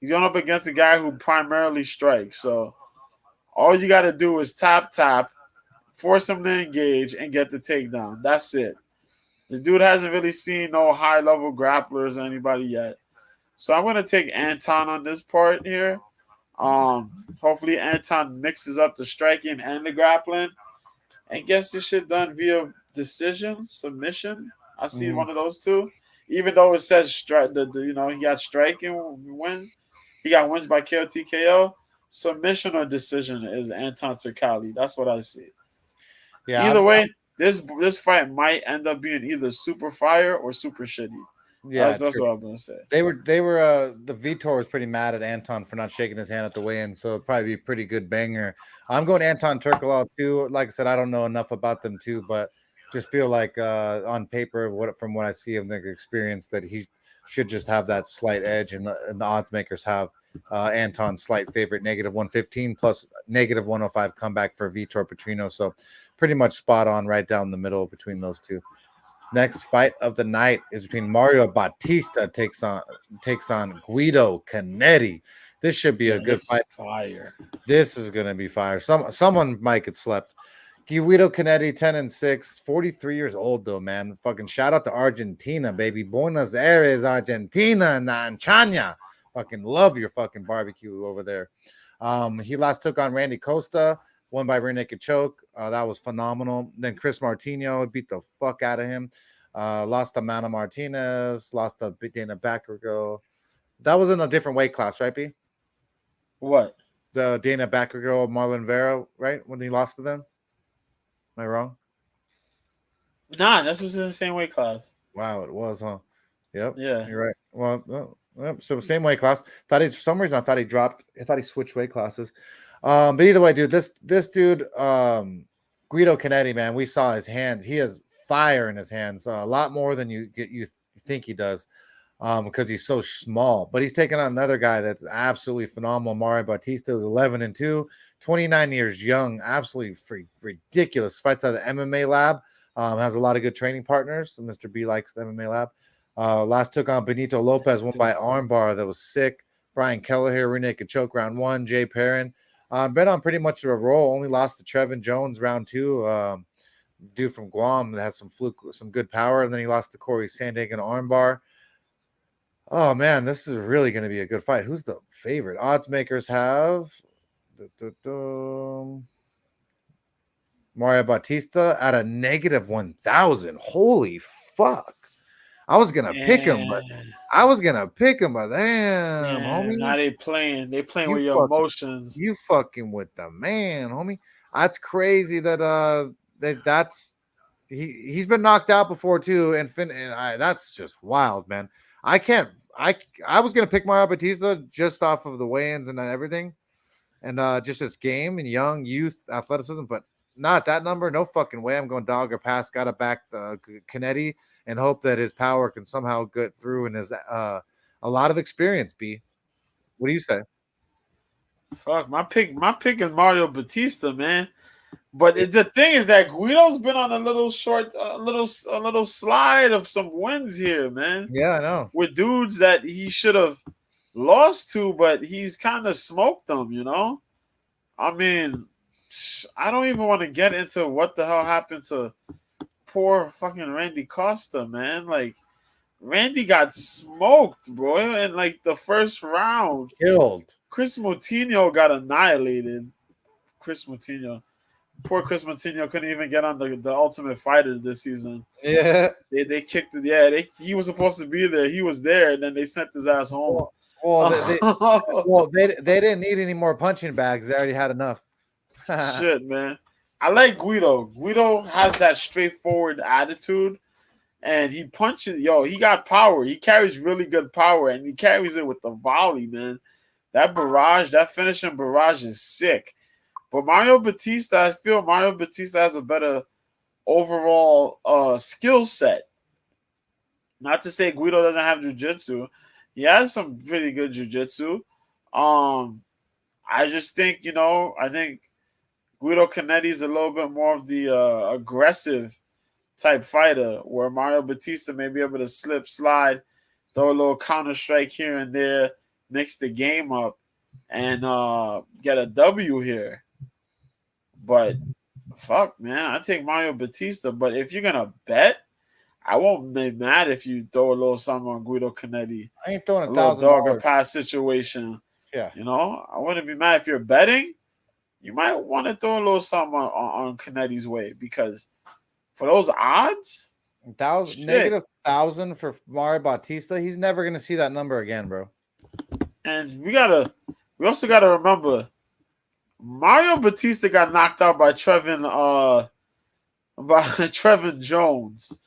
He's going up against a guy who primarily strikes. So all you got to do is tap, force him to engage, and get the takedown. That's it. This dude hasn't really seen no high-level grapplers or anybody yet. So I'm going to take Anton on this part here. Hopefully Anton mixes up the striking and the grappling and gets this shit done via decision, submission. I see one of those two. Even though it says he got striking wins. He got wins by KO, TKO. Submission or decision is Anton Turkali. That's what I see. Yeah. Either way, this fight might end up being either super fire or super shitty. Yeah, that's what I'm gonna say. They were the Vitor was pretty mad at Anton for not shaking his hand at the weigh-in, so it'd probably be a pretty good banger. I'm going Anton Turkalov too. Like I said, I don't know enough about them too, but just feel like on paper, from what I see of the experience, that he should just have that slight edge, and the odds makers have Anton's slight favorite, -115 plus -105 comeback for Vitor Petrino. So pretty much spot on right down the middle between those two. Next fight of the night is between Mario Bautista takes on Guido Canetti. This should be a good fight. Fire. This is gonna be fire. Someone might get slept. Guido Canetti, 10-6, 43 years old though, man. Fucking shout out to Argentina, baby. Buenos Aires, Argentina, and Anchana. Fucking love your fucking barbecue over there. He last took on Randy Costa, won by rear naked choke. That was phenomenal. Then Chris Martino beat the fuck out of him. Lost to Mana Martinez, lost to Dana Backergill. That was in a different weight class, right, B? What? The Dana Backergill, Marlon Vera, right? When he lost to them? Am I wrong? Nah, this was in the same weight class. Wow, it was, huh? Yep. Yeah. You're right. Well, so same weight class. For some reason I thought he dropped. I thought he switched weight classes. But either way, dude, this dude, Guido Canetti, man, we saw his hands. He has fire in his hands, a lot more than you think he does, because he's so small. But he's taking on another guy that's absolutely phenomenal. Mario Bautista was 11-2, 29 years young, absolutely ridiculous. Fights out of the MMA lab, has a lot of good training partners. Mr. B likes the MMA lab. Last took on Benito Lopez, won by armbar. That was sick. Brian Kelleher, rear naked choke, round 1. Jay Perrin, Been on pretty much a roll. Only lost to Trevin Jones round 2. Dude from Guam that has some good power, and then he lost to Corey Sandhagen armbar. Oh man, this is really going to be a good fight. Who's the favorite? Odds makers have Mario Bautista at a -1,000. Holy fuck! I was gonna pick him, but damn, homie. Now they playing. They playing You with your emotions. You fucking with the man, homie. That's crazy that's he's been knocked out before too, and that's just wild, man. I was gonna pick Mario Batista just off of the weigh-ins and everything, and just this game and young youth athleticism, but not that number. No fucking way. I'm going dog or pass. Gotta back the Kennedy and hope that his power can somehow get through and his a lot of experience. B, what do you say? Fuck, my pick is Mario Batista, man. But the thing is that Guido's been on a little slide of some wins here, man. Yeah, I know. With dudes that he should have lost to, but he's kind of smoked them, you know? I mean, I don't even want to get into what the hell happened to poor fucking Randy Costa, man. Like, Randy got smoked, bro, in like the first round. Killed. Chris Moutinho got annihilated. Poor Chris Moutinho couldn't even get on the Ultimate Fighter this season. Yeah. They kicked it. Yeah, he was supposed to be there. He was there, and then they sent his ass home. They didn't need any more punching bags. They already had enough. Shit, man. I like Guido. Guido has that straightforward attitude, and he punches. He got power. He carries really good power, and he carries it with the volley, man. That finishing barrage is sick. But Mario Batista, I feel Mario Batista has a better overall skill set. Not to say Guido doesn't have jiu-jitsu. He has some pretty good jiu-jitsu. I just think, I think Guido Canetti is a little bit more of the aggressive type fighter, where Mario Batista may be able to slip, slide, throw a little counter strike here and there, mix the game up, and get a W here. But fuck, man, I take Mario Batista. But if you're gonna bet, I won't be mad if you throw a little something on Guido Canetti. I ain't throwing a little dog or $1,000 pass situation. Yeah, I wouldn't be mad if you're betting. You might want to throw a little something on Canetti's way, because for those odds, -1,000 for Mario Bautista, he's never gonna see that number again, bro. And we also gotta remember, Mario Batista got knocked out by Trevin Jones.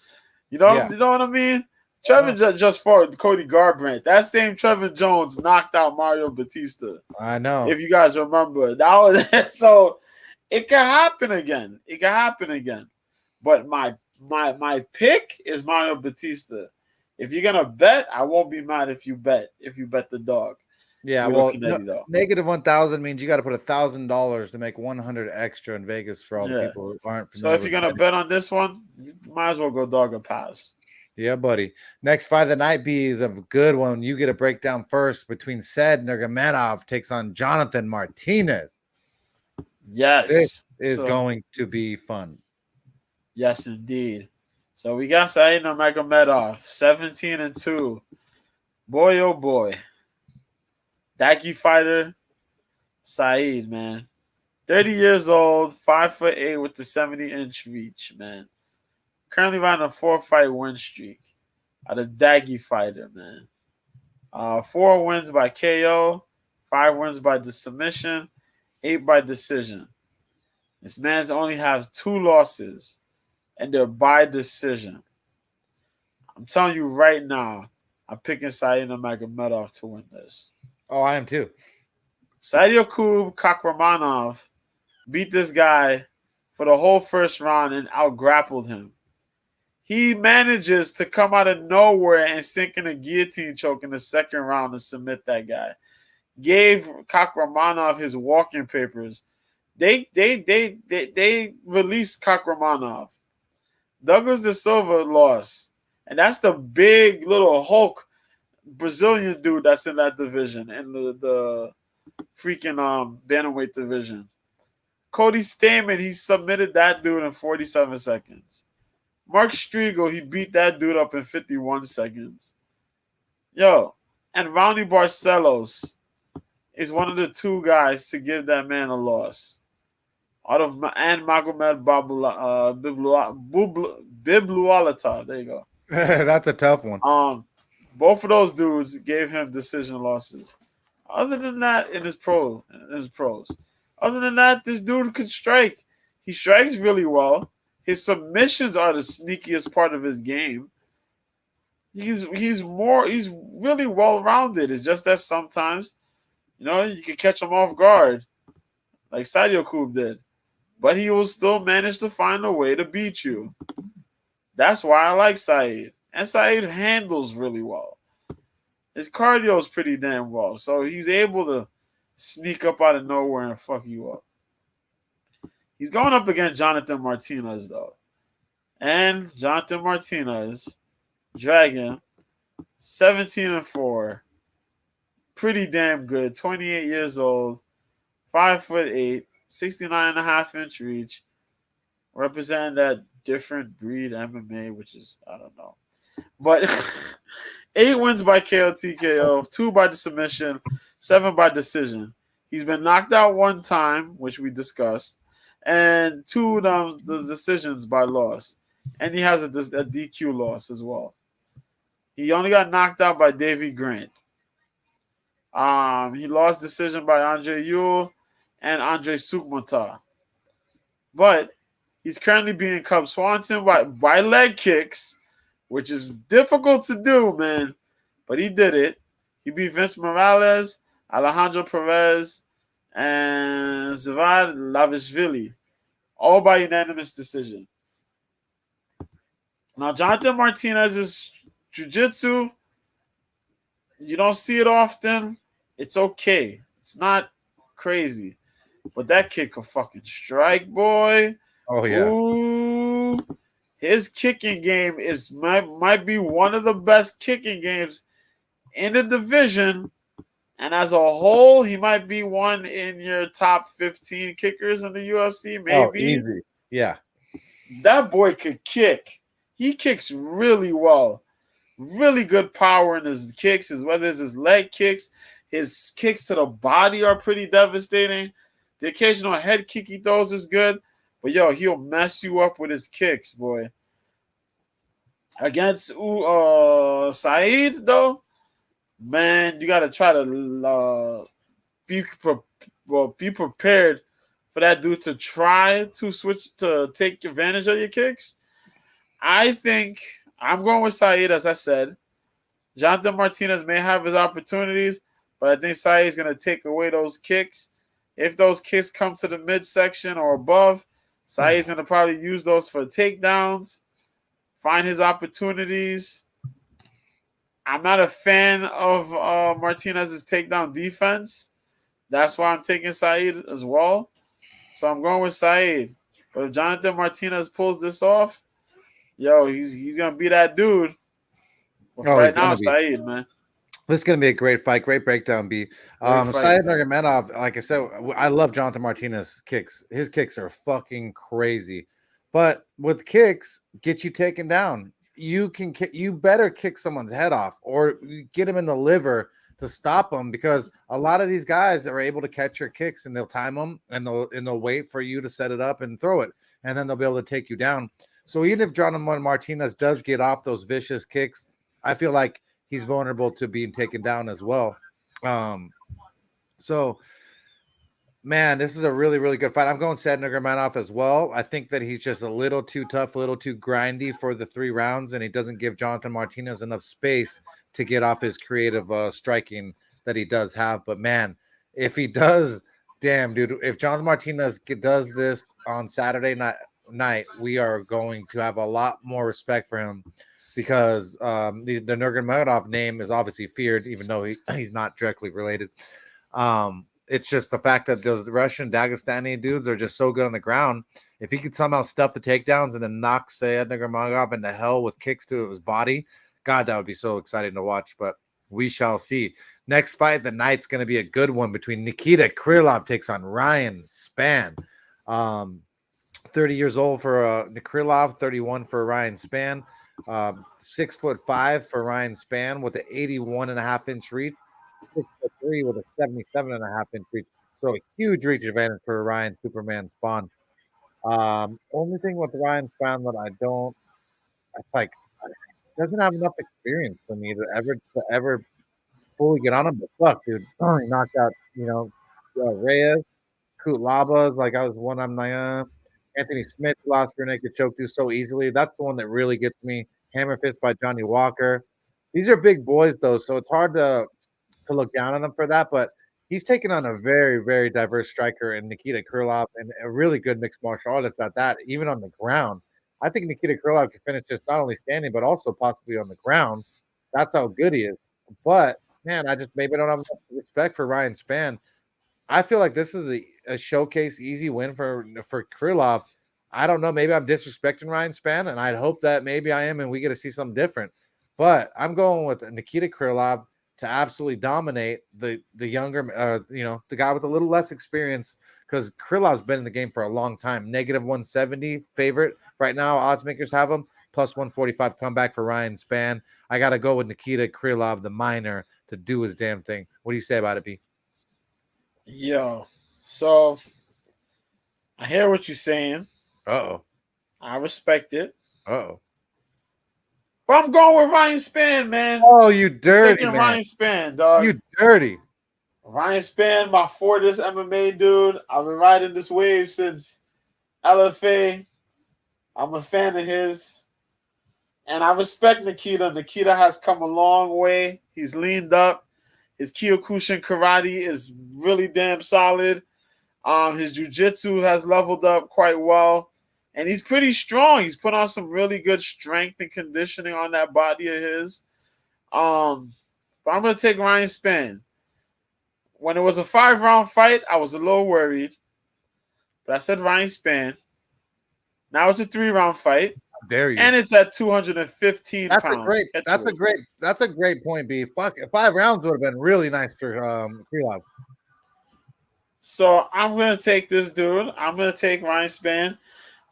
You know what I mean? Trevin just fought Cody Garbrandt. That same Trevin Jones knocked out Mario Batista. I know. If you guys remember, that was so. It can happen again. But my pick is Mario Batista. If you're gonna bet, I won't be mad if you bet the dog. Yeah, -1,000 means you got to put $1,000 to make 100 extra in Vegas for all the people who aren't familiar. So if you're gonna bet on this one, you might as well go dog or pass. Yeah, buddy. Next fight of the night is a good one. You get a breakdown first between Said Nurmagomedov takes on Jonathan Martinez. Yes, this is going to be fun. Yes, indeed. So we got Said Nurmagomedov, 17-2. Boy, oh boy. Daggy fighter, Said, man. 30 years old, 5'8" with the 70-inch reach, man. Currently riding a 4-fight win streak. Out of Daggy fighter, man. 4 wins by KO, 5 wins by the submission, 8 by decision. This man's only has 2 losses, and they're by decision. I'm telling you right now, I'm picking Said Nurmagomedov to win this. Oh, I am too. Sadyokub Kakramanov beat this guy for the whole first round and out-grappled him. He manages to come out of nowhere and sink in a guillotine choke in the second round and submit that guy. Gave Kakramanov his walking papers. They released Kakramanov. Douglas De Silva lost. And that's the big little Hulk Brazilian dude that's in that division, in the freaking bantamweight division. Cody Stamann, he submitted that dude in 47 seconds. Mark Striegel, he beat that dude up in 51 seconds. Yo, and Ronnie Barcelos is one of the two guys to give that man a loss. And Magomed Biblualata. There you go. That's a tough one. Both of those dudes gave him decision losses. Other than that, in his pros. Other than that, this dude could strike. He strikes really well. His submissions are the sneakiest part of his game. He's really well rounded. It's just that sometimes, you can catch him off guard, like Sadio Kub did. But he will still manage to find a way to beat you. That's why I like Saeed. And Saeed handles really well. His cardio is pretty damn well. So he's able to sneak up out of nowhere and fuck you up. He's going up against Jonathan Martinez, though. And Jonathan Martinez, Dragon, 17-4. Pretty damn good. 28 years old. 5'8", 69.5-inch reach. Representing that different breed MMA, which is, I don't know. But 8 wins by KO TKO, 2 by the submission, 7 by decision. He's been knocked out 1 time, which we discussed, and 2 of the decisions by loss. And he has a DQ loss as well. He only got knocked out by Davey Grant. He lost decision by Andre Ewell and Andre Sukmata. But he's currently beating Cub Swanson by leg kicks, which is difficult to do, man. But he did it. He beat Vince Morales, Alejandro Perez, and Zvad Lavishvili, all by unanimous decision. Now, Jonathan Martinez's jiu-jitsu, you don't see it often. It's okay. It's not crazy. But that kid can fucking strike, boy. Oh, yeah. Ooh. His kicking game might be one of the best kicking games in the division. And as a whole, he might be one in your top 15 kickers in the UFC, maybe. Oh, easy. Yeah. That boy could kick. He kicks really well. Really good power in his kicks, whether it's his leg kicks, his kicks to the body are pretty devastating. The occasional head kick he throws is good. But, yo, he'll mess you up with his kicks, boy. Against Saeed, though, man, you got to try to be prepared for that dude to try to switch to take advantage of your kicks. I think I'm going with Saeed, as I said. Jonathan Martinez may have his opportunities, but I think Saeed is going to take away those kicks. If those kicks come to the midsection or above, Saeed's going to probably use those for takedowns, find his opportunities. I'm not a fan of Martinez's takedown defense. That's why I'm taking Saeed as well. So I'm going with Saeed. But if Jonathan Martinez pulls this off, yo, he's going to be that dude. But right now, Saeed, man. This is going to be a great fight. Great breakdown, B. Saeed Nurmagomedov, like I said, I love Jonathan Martinez's kicks. His kicks are fucking crazy. But with kicks, get you taken down. You better kick someone's head off or get him in the liver to stop them, because a lot of these guys are able to catch your kicks and they'll time them and they'll wait for you to set it up and throw it, and then they'll be able to take you down. So even if Jonathan Martinez does get off those vicious kicks, I feel like he's vulnerable to being taken down as well. So, man, this is a really, really good fight. I'm going Saeed Nurmagomedov as well. I think that he's just a little too tough, a little too grindy for the 3 rounds, and he doesn't give Jonathan Martinez enough space to get off his creative striking that he does have. But, man, if he does, damn, dude, if Jonathan Martinez does this on Saturday night, we are going to have a lot more respect for him, because the Nurmagomedov name is obviously feared, even though he's not directly related. It's just the fact that those Russian Dagestani dudes are just so good on the ground. If he could somehow stuff the takedowns and then knock Saeed Nurmagomedov into hell with kicks to his body, God, that would be so exciting to watch. But we shall see. Next fight, the night's going to be a good one between Nikita Krylov takes on Ryan Spann. 30 years old for Krylov, 31 for Ryan Spann. 6'5" for Ryan Spann with an 81.5-inch reach. 6'3" with a 77.5-inch reach. So a huge reach advantage for Ryan Superman Spawn. Only thing with Ryan Spann that I don't, it's like doesn't have enough experience for me to ever fully get on him. But fuck, dude, he knocked out Reyes, Kutlaba. Like I was one. I'm like Anthony Smith lost rear naked choke to so easily. That's the one that really gets me. Hammer fist by Johnny Walker. These are big boys though, so it's hard to look down on him for that. But he's taken on a very, very diverse striker in Nikita Krylov and a really good mixed martial artist at that, even on the ground. I think Nikita Krylov can finish just not only standing, but also possibly on the ground. That's how good he is. But, man, I just maybe don't have enough respect for Ryan Spann. I feel like this is a showcase easy win for Krylov. I don't know. Maybe I'm disrespecting Ryan Spann, and I'd hope that maybe I am and we get to see something different. But I'm going with Nikita Krylov to absolutely dominate the younger, the guy with a little less experience, because Krylov's been in the game for a long time. -170 favorite right now. Odds makers have him. +145 comeback for Ryan Spann. I got to go with Nikita Krylov, the minor, to do his damn thing. What do you say about it, B? Yo, so I hear what you're saying. Uh-oh. I respect it. Uh-oh. But I'm going with Ryan Spann, man. Oh, you dirty man. Ryan Spann, dog. You dirty. Ryan Spann, my Fortis MMA dude. I've been riding this wave since LFA. I'm a fan of his. And I respect Nikita. Nikita has come a long way. He's leaned up. His Kyokushin karate is really damn solid. His jiu-jitsu has leveled up quite well. And he's pretty strong. He's put on some really good strength and conditioning on that body of his. But I'm going to take Ryan Spann. When it was a 5-round fight, I was a little worried. But I said Ryan Spann. Now it's a 3-round fight. How dare you? And it's at 215 pounds. That's a great point, B. Fuck, 5 rounds would have been really nice for Krylov. So I'm going to take this dude. I'm going to take Ryan Spann.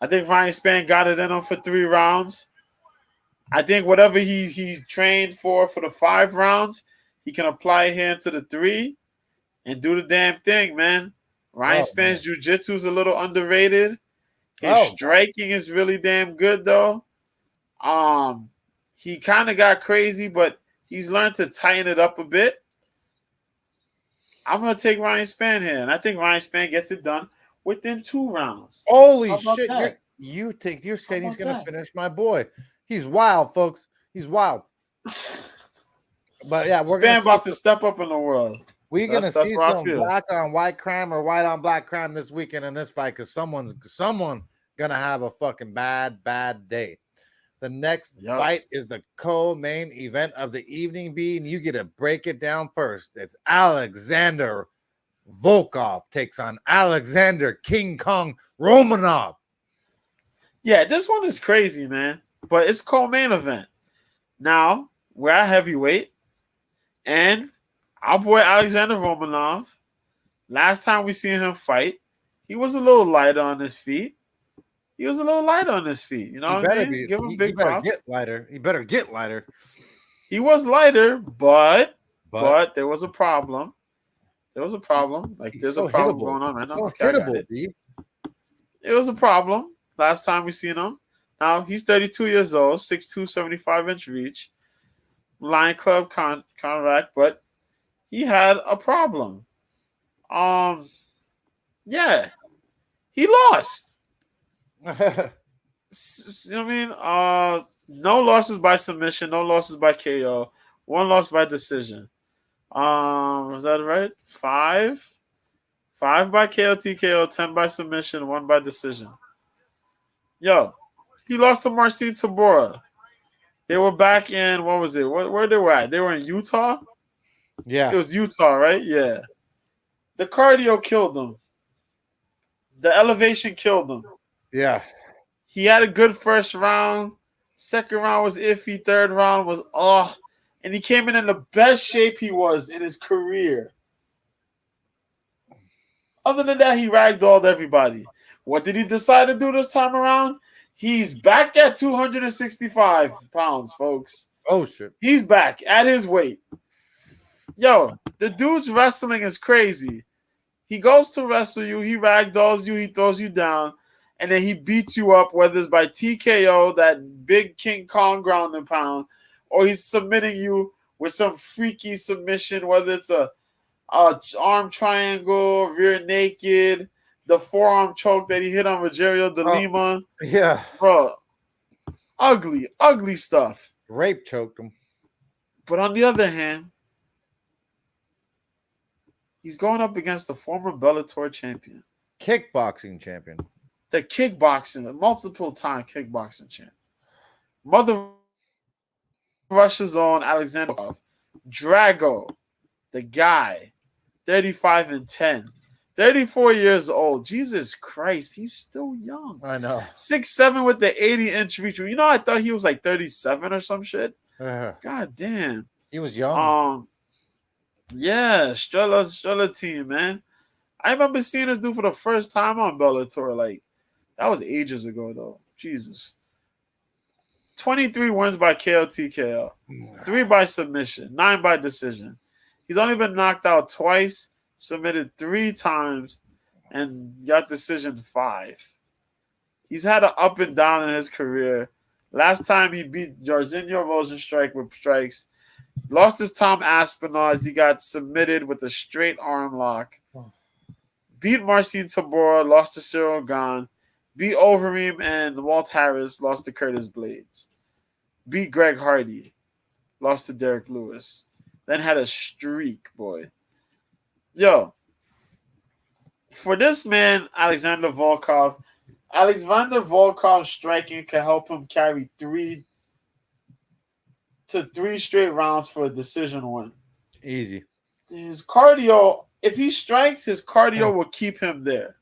I think Ryan Spann got it in him for 3 rounds. I think whatever he trained for the 5 rounds, he can apply here to the 3 and do the damn thing, man. Ryan Spann's jiu-jitsu is a little underrated. His striking is really damn good, though. He kind of got crazy, but he's learned to tighten it up a bit. I'm going to take Ryan Spann here, and I think Ryan Spann gets it done within 2 rounds. Holy shit. You're saying he's going to finish my boy. He's wild, folks. He's wild. But yeah, we're Spann about to step up in the world. We're going to see some black on white crime or white on black crime this weekend in this fight, because someone going to have a fucking bad day. The next fight is the co-main event of the evening, B, and you get to break it down first. It's Alexander Volkov takes on Alexander King Kong Romanov. Yeah, this one is crazy, man. But it's co-main event. Now, we're at heavyweight. And our boy Alexander Romanov, last time we seen him fight, he was a little lighter on his feet. You know what I mean? Give him big props. He better get lighter. He was lighter, but there was a problem. Like, there's a problem going on right now. It was a problem last time we seen him. Now, he's 32 years old, 6'2", 75-inch reach. Lion Club contract, but he had a problem. Yeah. He lost. You know what I mean? No losses by submission, no losses by KO, 1 loss by decision. Was that right? 5 by KO, TKO, 10 by submission, 1 by decision. Yo, he lost to Marcin Tybura. They were back in, what was it? Where they were at? They were in Utah? Yeah. It was Utah, right? Yeah. The cardio killed him. The elevation killed him. Yeah. He had a good first round. Second round was iffy. Third round was and he came in the best shape he was in his career. Other than that, he ragdolled everybody. What did he decide to do this time around? He's back at 265 pounds, folks. Oh shit. He's back at his weight. Yo, the dude's wrestling is crazy. He goes to wrestle you, he ragdolls you, he throws you down, and then he beats you up, whether it's by TKO, that big King Kong ground and pound, or he's submitting you with some freaky submission, whether it's a arm triangle, rear naked, the forearm choke that he hit on Rogerio de Lima. Yeah. Bro, ugly stuff. Rape choked him. But on the other hand, he's going up against the former Bellator champion. Kickboxing champion. The multiple-time kickboxing champ. Mother Russia's own Alexander Drago, the guy, 35-10, 34 years old. Jesus Christ, he's still young. I know. 6'7" with the 80-inch reach. You know, I thought he was like 37 or some shit. God damn. He was young. Yeah, Strella team, man. I remember seeing this dude for the first time on Bellator. Like, that was ages ago, though. Jesus. 23 wins by KO TKO. 3 by submission. 9 by decision. He's only been knocked out twice, submitted 3 times, and got decision 5. He's had an up and down in his career. Last time he beat Jairzinho Rosenstrike with strikes. Lost his Tom Aspinall as he got submitted with a straight arm lock. Beat Marcin Tabora, lost to Cyril Gahn. Beat Overeem and Walt Harris, lost to Curtis Blades. Beat Greg Hardy, lost to Derek Lewis. Then had a streak, boy. Yo, for this man, Alexander Volkov striking can help him carry 3 straight rounds for a decision win. Easy. His cardio, if he strikes, his cardio will keep him there.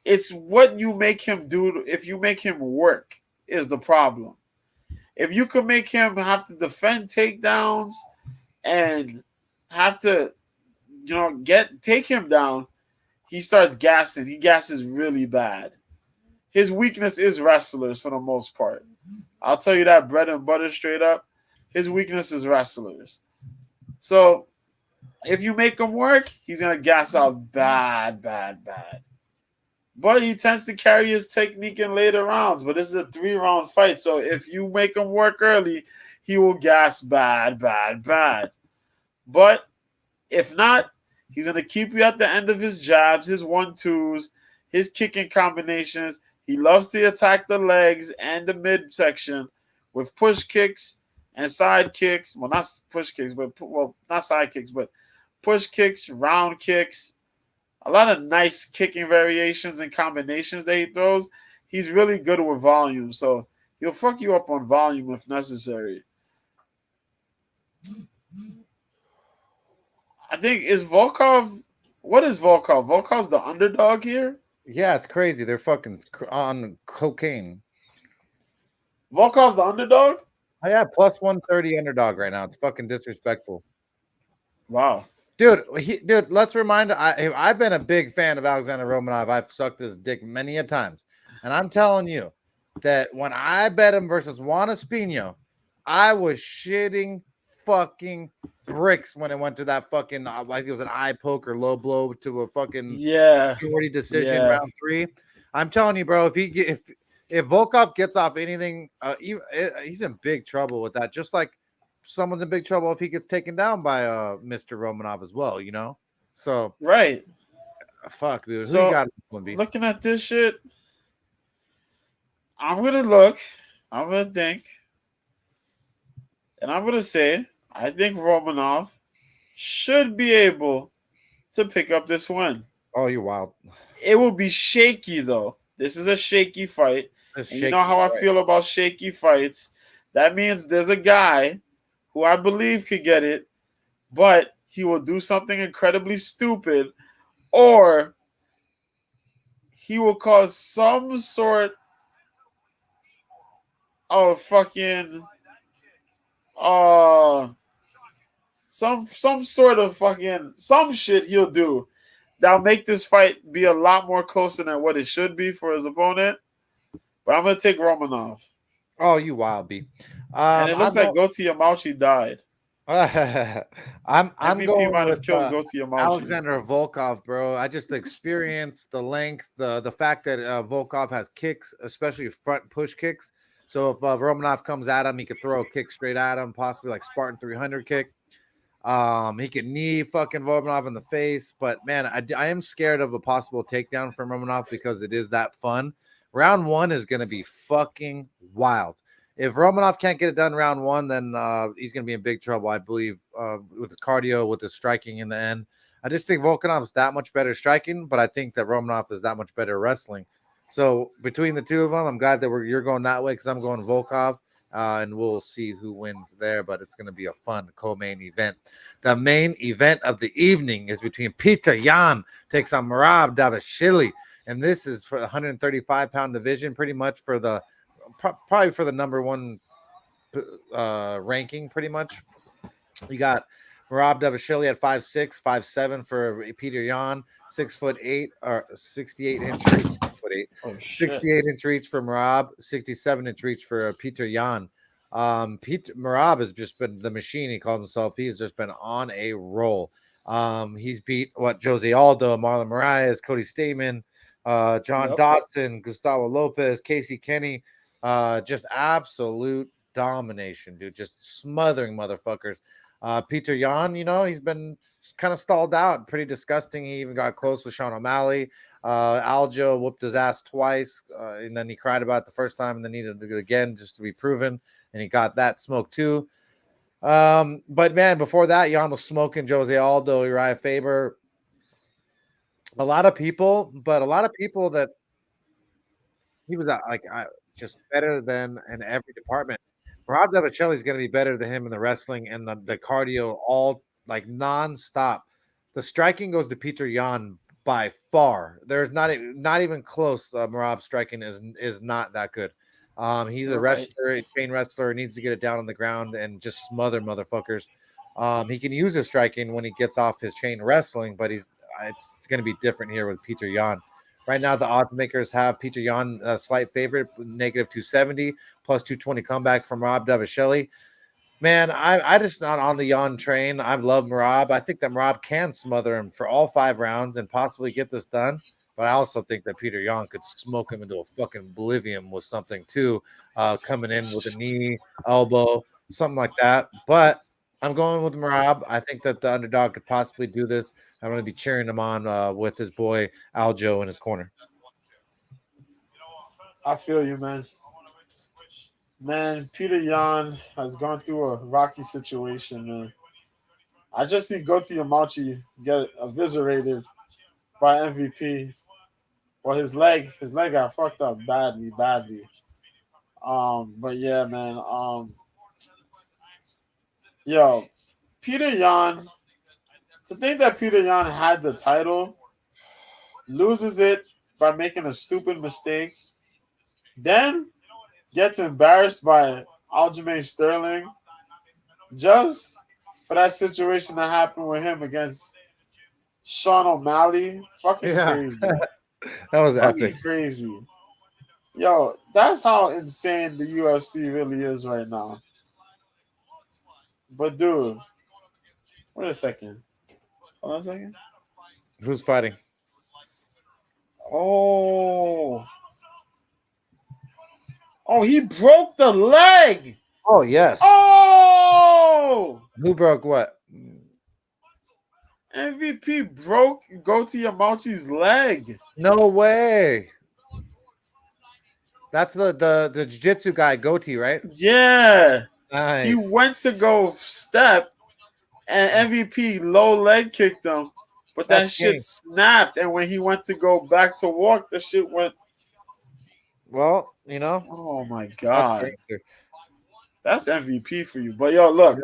It's what you make him do. If you make him work is the problem. If you can make him have to defend takedowns and have to, take him down, he starts gassing. He gasses really bad. His weakness is wrestlers for the most part. I'll tell you that bread and butter straight up. His weakness is wrestlers. So if you make him work, he's going to gas out bad. But he tends to carry his technique in later rounds. But this is a 3-round fight. So if you make him work early, he will gas bad. But if not, he's going to keep you at the end of his jabs, his 1-2s, his kicking combinations. He loves to attack the legs and the midsection with push kicks and side kicks. Well, not push kicks, not side kicks, but push kicks, round kicks. A lot of nice kicking variations and combinations that he throws. He's really good with volume, so he'll fuck you up on volume if necessary. I think what is Volkov? Volkov's the underdog here? Yeah, it's crazy. They're fucking on cocaine. Volkov's the underdog? Oh, yeah, plus 130 underdog right now. It's fucking disrespectful. Wow. Dude, let's remind. I've been a big fan of Alexander Romanov. I've sucked his dick many a times. And I'm telling you that when I bet him versus Juan Espino, I was shitting fucking bricks when it went to that fucking, like it was an eye poke or low blow to a fucking majority decision round 3. I'm telling you, bro, if Volkov gets off anything, he's in big trouble with that. Just like someone's in big trouble if he gets taken down by Mr. Romanov as well, So right. Fuck, dude. So, who you got this one, B? Looking at this shit, I'm gonna look, I'm gonna think, and I'm gonna say I think Romanov should be able to pick up this win. Oh, you're wild. It will be shaky though. This is a shaky fight. And you know how I feel about shaky fights. That means there's a guy who I believe could get it, but he will do something incredibly stupid, or he will cause some sort of fucking some sort of fucking some shit he'll do that'll make this fight be a lot more closer than what it should be for his opponent. But I'm gonna take Romanov. Oh, you wild B. And it looks like Goto Yamauchi died. I'm MVP going might have with killed Goto Yamauchi. Alexander Volkov, bro. I just experienced the length, the fact that Volkov has kicks, especially front push kicks. So if Romanov comes at him, he could throw a kick straight at him, possibly like Spartan 300 kick. He could knee fucking Romanov in the face. But man, I am scared of a possible takedown from Romanov because it is that fun. Round one is going to be fucking wild. If Romanov can't get it done round one, then he's going to be in big trouble, I believe, with his cardio, with his striking in the end. I just think Volkanov's that much better striking, but I think that Romanov is that much better wrestling. So between the two of them, I'm glad that you're going that way because I'm going Volkov, and we'll see who wins there. But it's going to be a fun co-main event. The main event of the evening is between Peter Yan takes on Merab Dvalishvili, and this is for the 135-pound division, pretty much for the probably for the number one ranking, pretty much. We got Merab Dvalishvili at 5'6", 5'7" for Peter Yan, 6'8" or 68-inch reach. 68-inch reach for Merab, 67-inch reach for Peter Yan. Merab has just been the machine. He calls himself. He's just been on a roll. He's beat Jose Aldo, Marlon Moraes, Cody Stamen, John Dodson, Gustavo Lopez, Casey Kenny. Just absolute domination, dude. Just smothering motherfuckers. Peter Yan, he's been kind of stalled out, pretty disgusting. He even got close with Sean O'Malley. Aljo whooped his ass twice, and then he cried about it the first time, and then needed to do it again just to be proven, and he got that smoke too. But man, before that, Yan was smoking Jose Aldo, Uriah Faber. A lot of people that he was just better than in every department. Rob Dvalishvili is going to be better than him in the wrestling and the cardio, all like nonstop. The striking goes to Peter Yan by far. There's not even close. Merab's striking is not that good. He's a wrestler, a trained wrestler, needs to get it down on the ground and just smother motherfuckers. He can use his striking when he gets off his chain wrestling, but it's going to be different here with Peter Yan. Right now, the odds makers have Peter Yan a slight favorite, negative 270, plus 220 comeback from Merab Dvalishvili. Man, I just not on the Yan train. I love Merab. I think that Merab can smother him for all 5 rounds and possibly get this done. But I also think that Peter Yan could smoke him into a fucking oblivion with something too, coming in with a knee, elbow, something like that. But I'm going with Merab. I think that the underdog could possibly do this. I'm going to be cheering him on with his boy Aljo in his corner. I feel you, man. Man, Peter Yan has gone through a rocky situation, man. I just see Goto Yamauchi get eviscerated by MVP. Well, his leg got fucked up badly. But yeah, man. Yo, Peter Yan. To think that Peter Yan had the title, loses it by making a stupid mistake, then gets embarrassed by Aljamain Sterling just for that situation that happened with him against Sean O'Malley. Fucking crazy. That was epic. Crazy. Yo, that's how insane the UFC really is right now. But dude, wait a second. Hold on a second. Who's fighting? Oh, he broke the leg. Oh, yes. Oh! Who broke what? MVP broke Goto Yamauchi's leg. No way. That's the jiu-jitsu guy, Gotti, right? Yeah. Nice. He went to go step, and MVP low leg kicked him, but that shit snapped. And when he went to go back to walk, the shit went. Well, Oh my god, that's MVP for you. But yo, look,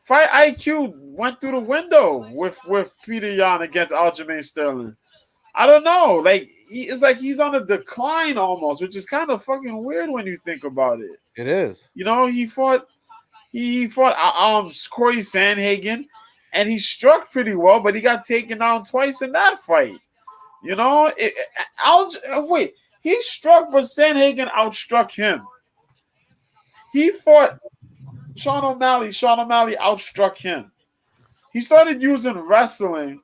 fight IQ went through the window with Peter Yan against Aljamain Sterling. I don't know, it's like he's on a decline almost, which is kind of fucking weird when you think about it. It is. He fought He fought Corey Sandhagen, and he struck pretty well, but he got taken down twice in that fight. You know, wait, he struck, but Sandhagen outstruck him. He fought Sean O'Malley. Sean O'Malley outstruck him. He started using wrestling,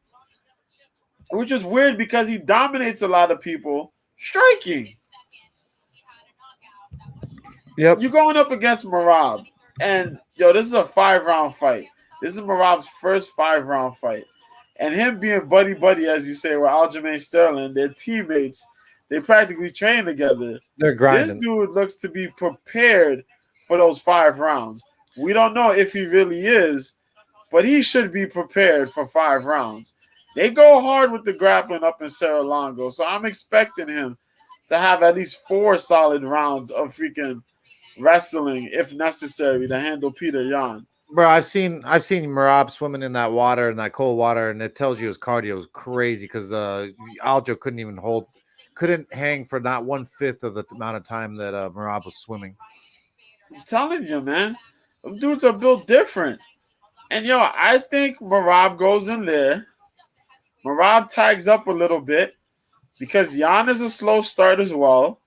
which is weird because he dominates a lot of people striking. Yep. You're going up against Merab, and this is a 5-round fight. This is Merab's first 5-round fight, and him being buddy as you say with Aljamain Sterling, their teammates, they practically train together. They're grinding. This dude looks to be prepared for those 5 rounds. We don't know if he really is, but he should be prepared for 5 rounds. They go hard with the grappling up in Serra-Longo, so I'm expecting him to have at least 4 solid rounds of freaking wrestling, if necessary, to handle Peter Yan. Bro, I've seen Merab swimming in that water, in that cold water, and it tells you his cardio is crazy because Aljo couldn't hang for not 1/5 of the amount of time that Merab was swimming. I'm telling you, man, those dudes are built different. And I think Merab goes in there. Merab tags up a little bit because Yan is a slow start as well.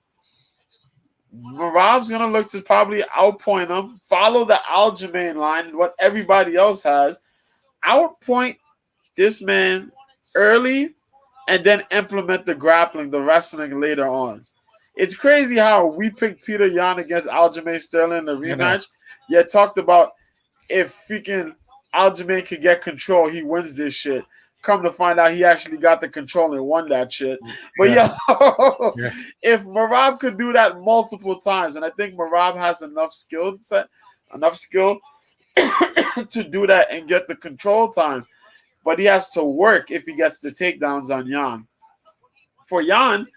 Merab's going to look to probably outpoint him, follow the Aljamain line, what everybody else has, outpoint this man early, and then implement the grappling, the wrestling later on. It's crazy how we picked Peter Yan against Aljamain Sterling in the rematch, yet talked about if freaking Aljamain could get control, he wins this shit. Come to find out, he actually got the control and won that shit. But if Merab could do that multiple times, and I think Merab has enough skill to do that and get the control time, but he has to work if he gets the takedowns on Yan. For Yan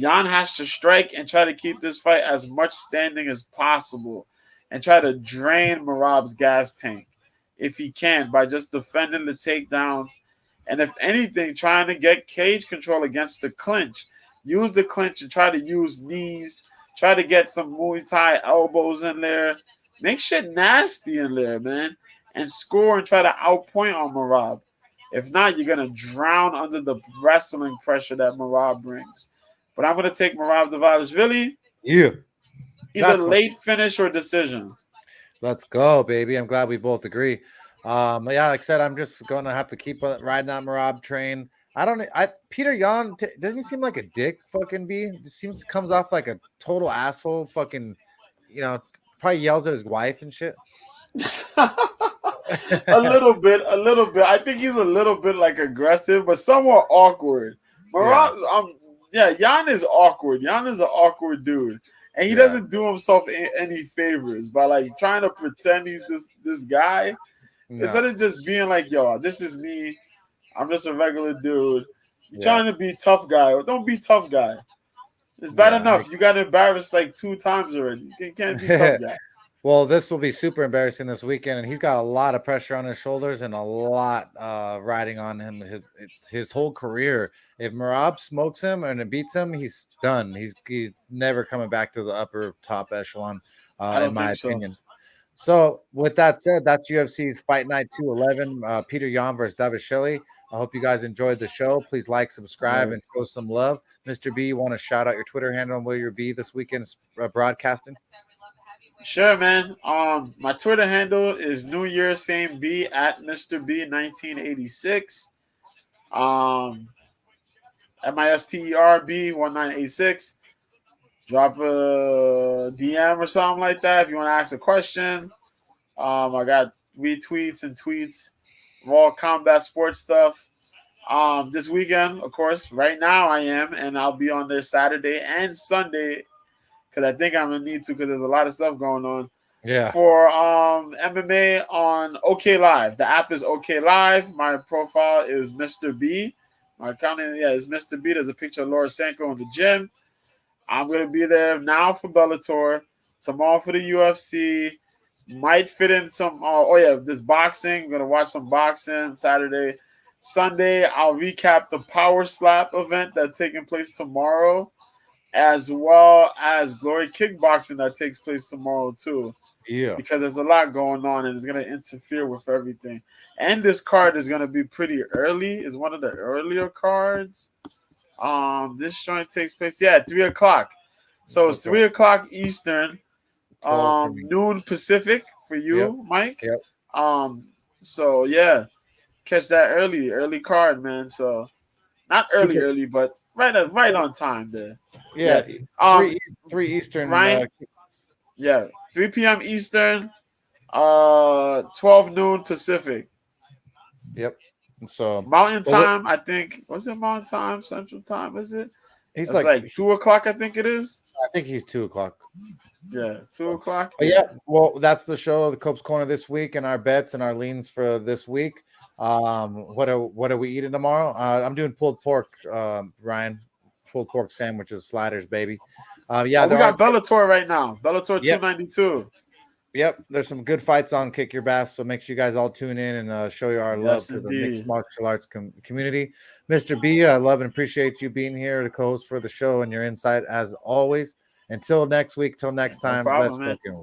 has to strike and try to keep this fight as much standing as possible and try to drain Merab's gas tank if he can by just defending the takedowns. And if anything, trying to get cage control against the clinch. Use the clinch and try to use knees. Try to get some Muay Thai elbows in there. Make shit nasty in there, man. And score and try to outpoint on Merab. If not, you're going to drown under the wrestling pressure that Merab brings. But I'm going to take Merab Dvalishvili. Yeah. Either late finish or decision. Let's go, baby. I'm glad we both agree. Like I said, I'm just going to have to keep riding that Merab train. Peter Yan doesn't he seem like a dick fucking B? Just comes off like a total asshole fucking, probably yells at his wife and shit. a little bit. I think he's a little bit like aggressive, but somewhat awkward. Merab, Yan is awkward. Yan is an awkward dude. And he doesn't do himself any favors by like trying to pretend he's this guy. No. Instead of just being like, yo, this is me. I'm just a regular dude. You're trying to be tough guy. Don't be tough guy. It's bad enough. You got embarrassed like 2 times already. You can't be tough guy. Well, this will be super embarrassing this weekend, and he's got a lot of pressure on his shoulders and a lot riding on him his whole career. If Merab smokes him and it beats him, he's done. He's never coming back to the upper top echelon, in my opinion. So with that said, that's UFC's Fight Night 211, Peter Yan versus Dvalishvili. I hope you guys enjoyed the show. Please like, subscribe, and show some love. Mr. B, you want to shout out your Twitter handle and where you'll be this weekend broadcasting? Sure, man. My Twitter handle is New Year Same B at Mr. B 1986. MISTERB 1986. Drop a DM or something like that if you want to ask a question. I got retweets and tweets of all combat sports stuff. This weekend, of course, right now I am, and I'll be on there Saturday and Sunday because I think I'm going to need to because there's a lot of stuff going on. Yeah. For MMA on OK Live. The app is OK Live. My profile is Mr. B. My account is Mr. B. There's a picture of Laura Sanko in the gym. I'm going to be there now for Bellator, tomorrow for the UFC. Might fit in some, this boxing. I'm going to watch some boxing Saturday. Sunday, I'll recap the Power Slap event that's taking place tomorrow, as well as Glory Kickboxing that takes place tomorrow too. Yeah. because there's a lot going on and it's going to interfere with everything. And this card is going to be pretty early. It's one of the earlier cards. This joint takes place, at 3 o'clock. So it's 3 o'clock Eastern, 12 for me. noon Pacific for you, Mike. Yep. So catch that early card, man. So not early, but right on time there. Yeah. Yeah. 3 Eastern. Ryan, 3 p.m. Eastern, 12 noon Pacific. Yep. So Mountain time, I think. Was it Mountain time? Central time? Is it? He's it's like 2 o'clock, I think it is. I think he's 2 o'clock. Yeah, 2 o'clock. But well, that's the show, the Cope's Corner this week, and our bets and our leans for this week. What are we eating tomorrow? I'm doing pulled pork, Ryan. Pulled pork sandwiches, sliders, baby. We got Bellator right now. Bellator 292. Yep, there's some good fights on Kick Your Bass, so make sure you guys all tune in and show you our love to the mixed martial arts community. Mr. B, I love and appreciate you being here, the co-host for the show, and your insight as always. Until next week, till next time, let's fucking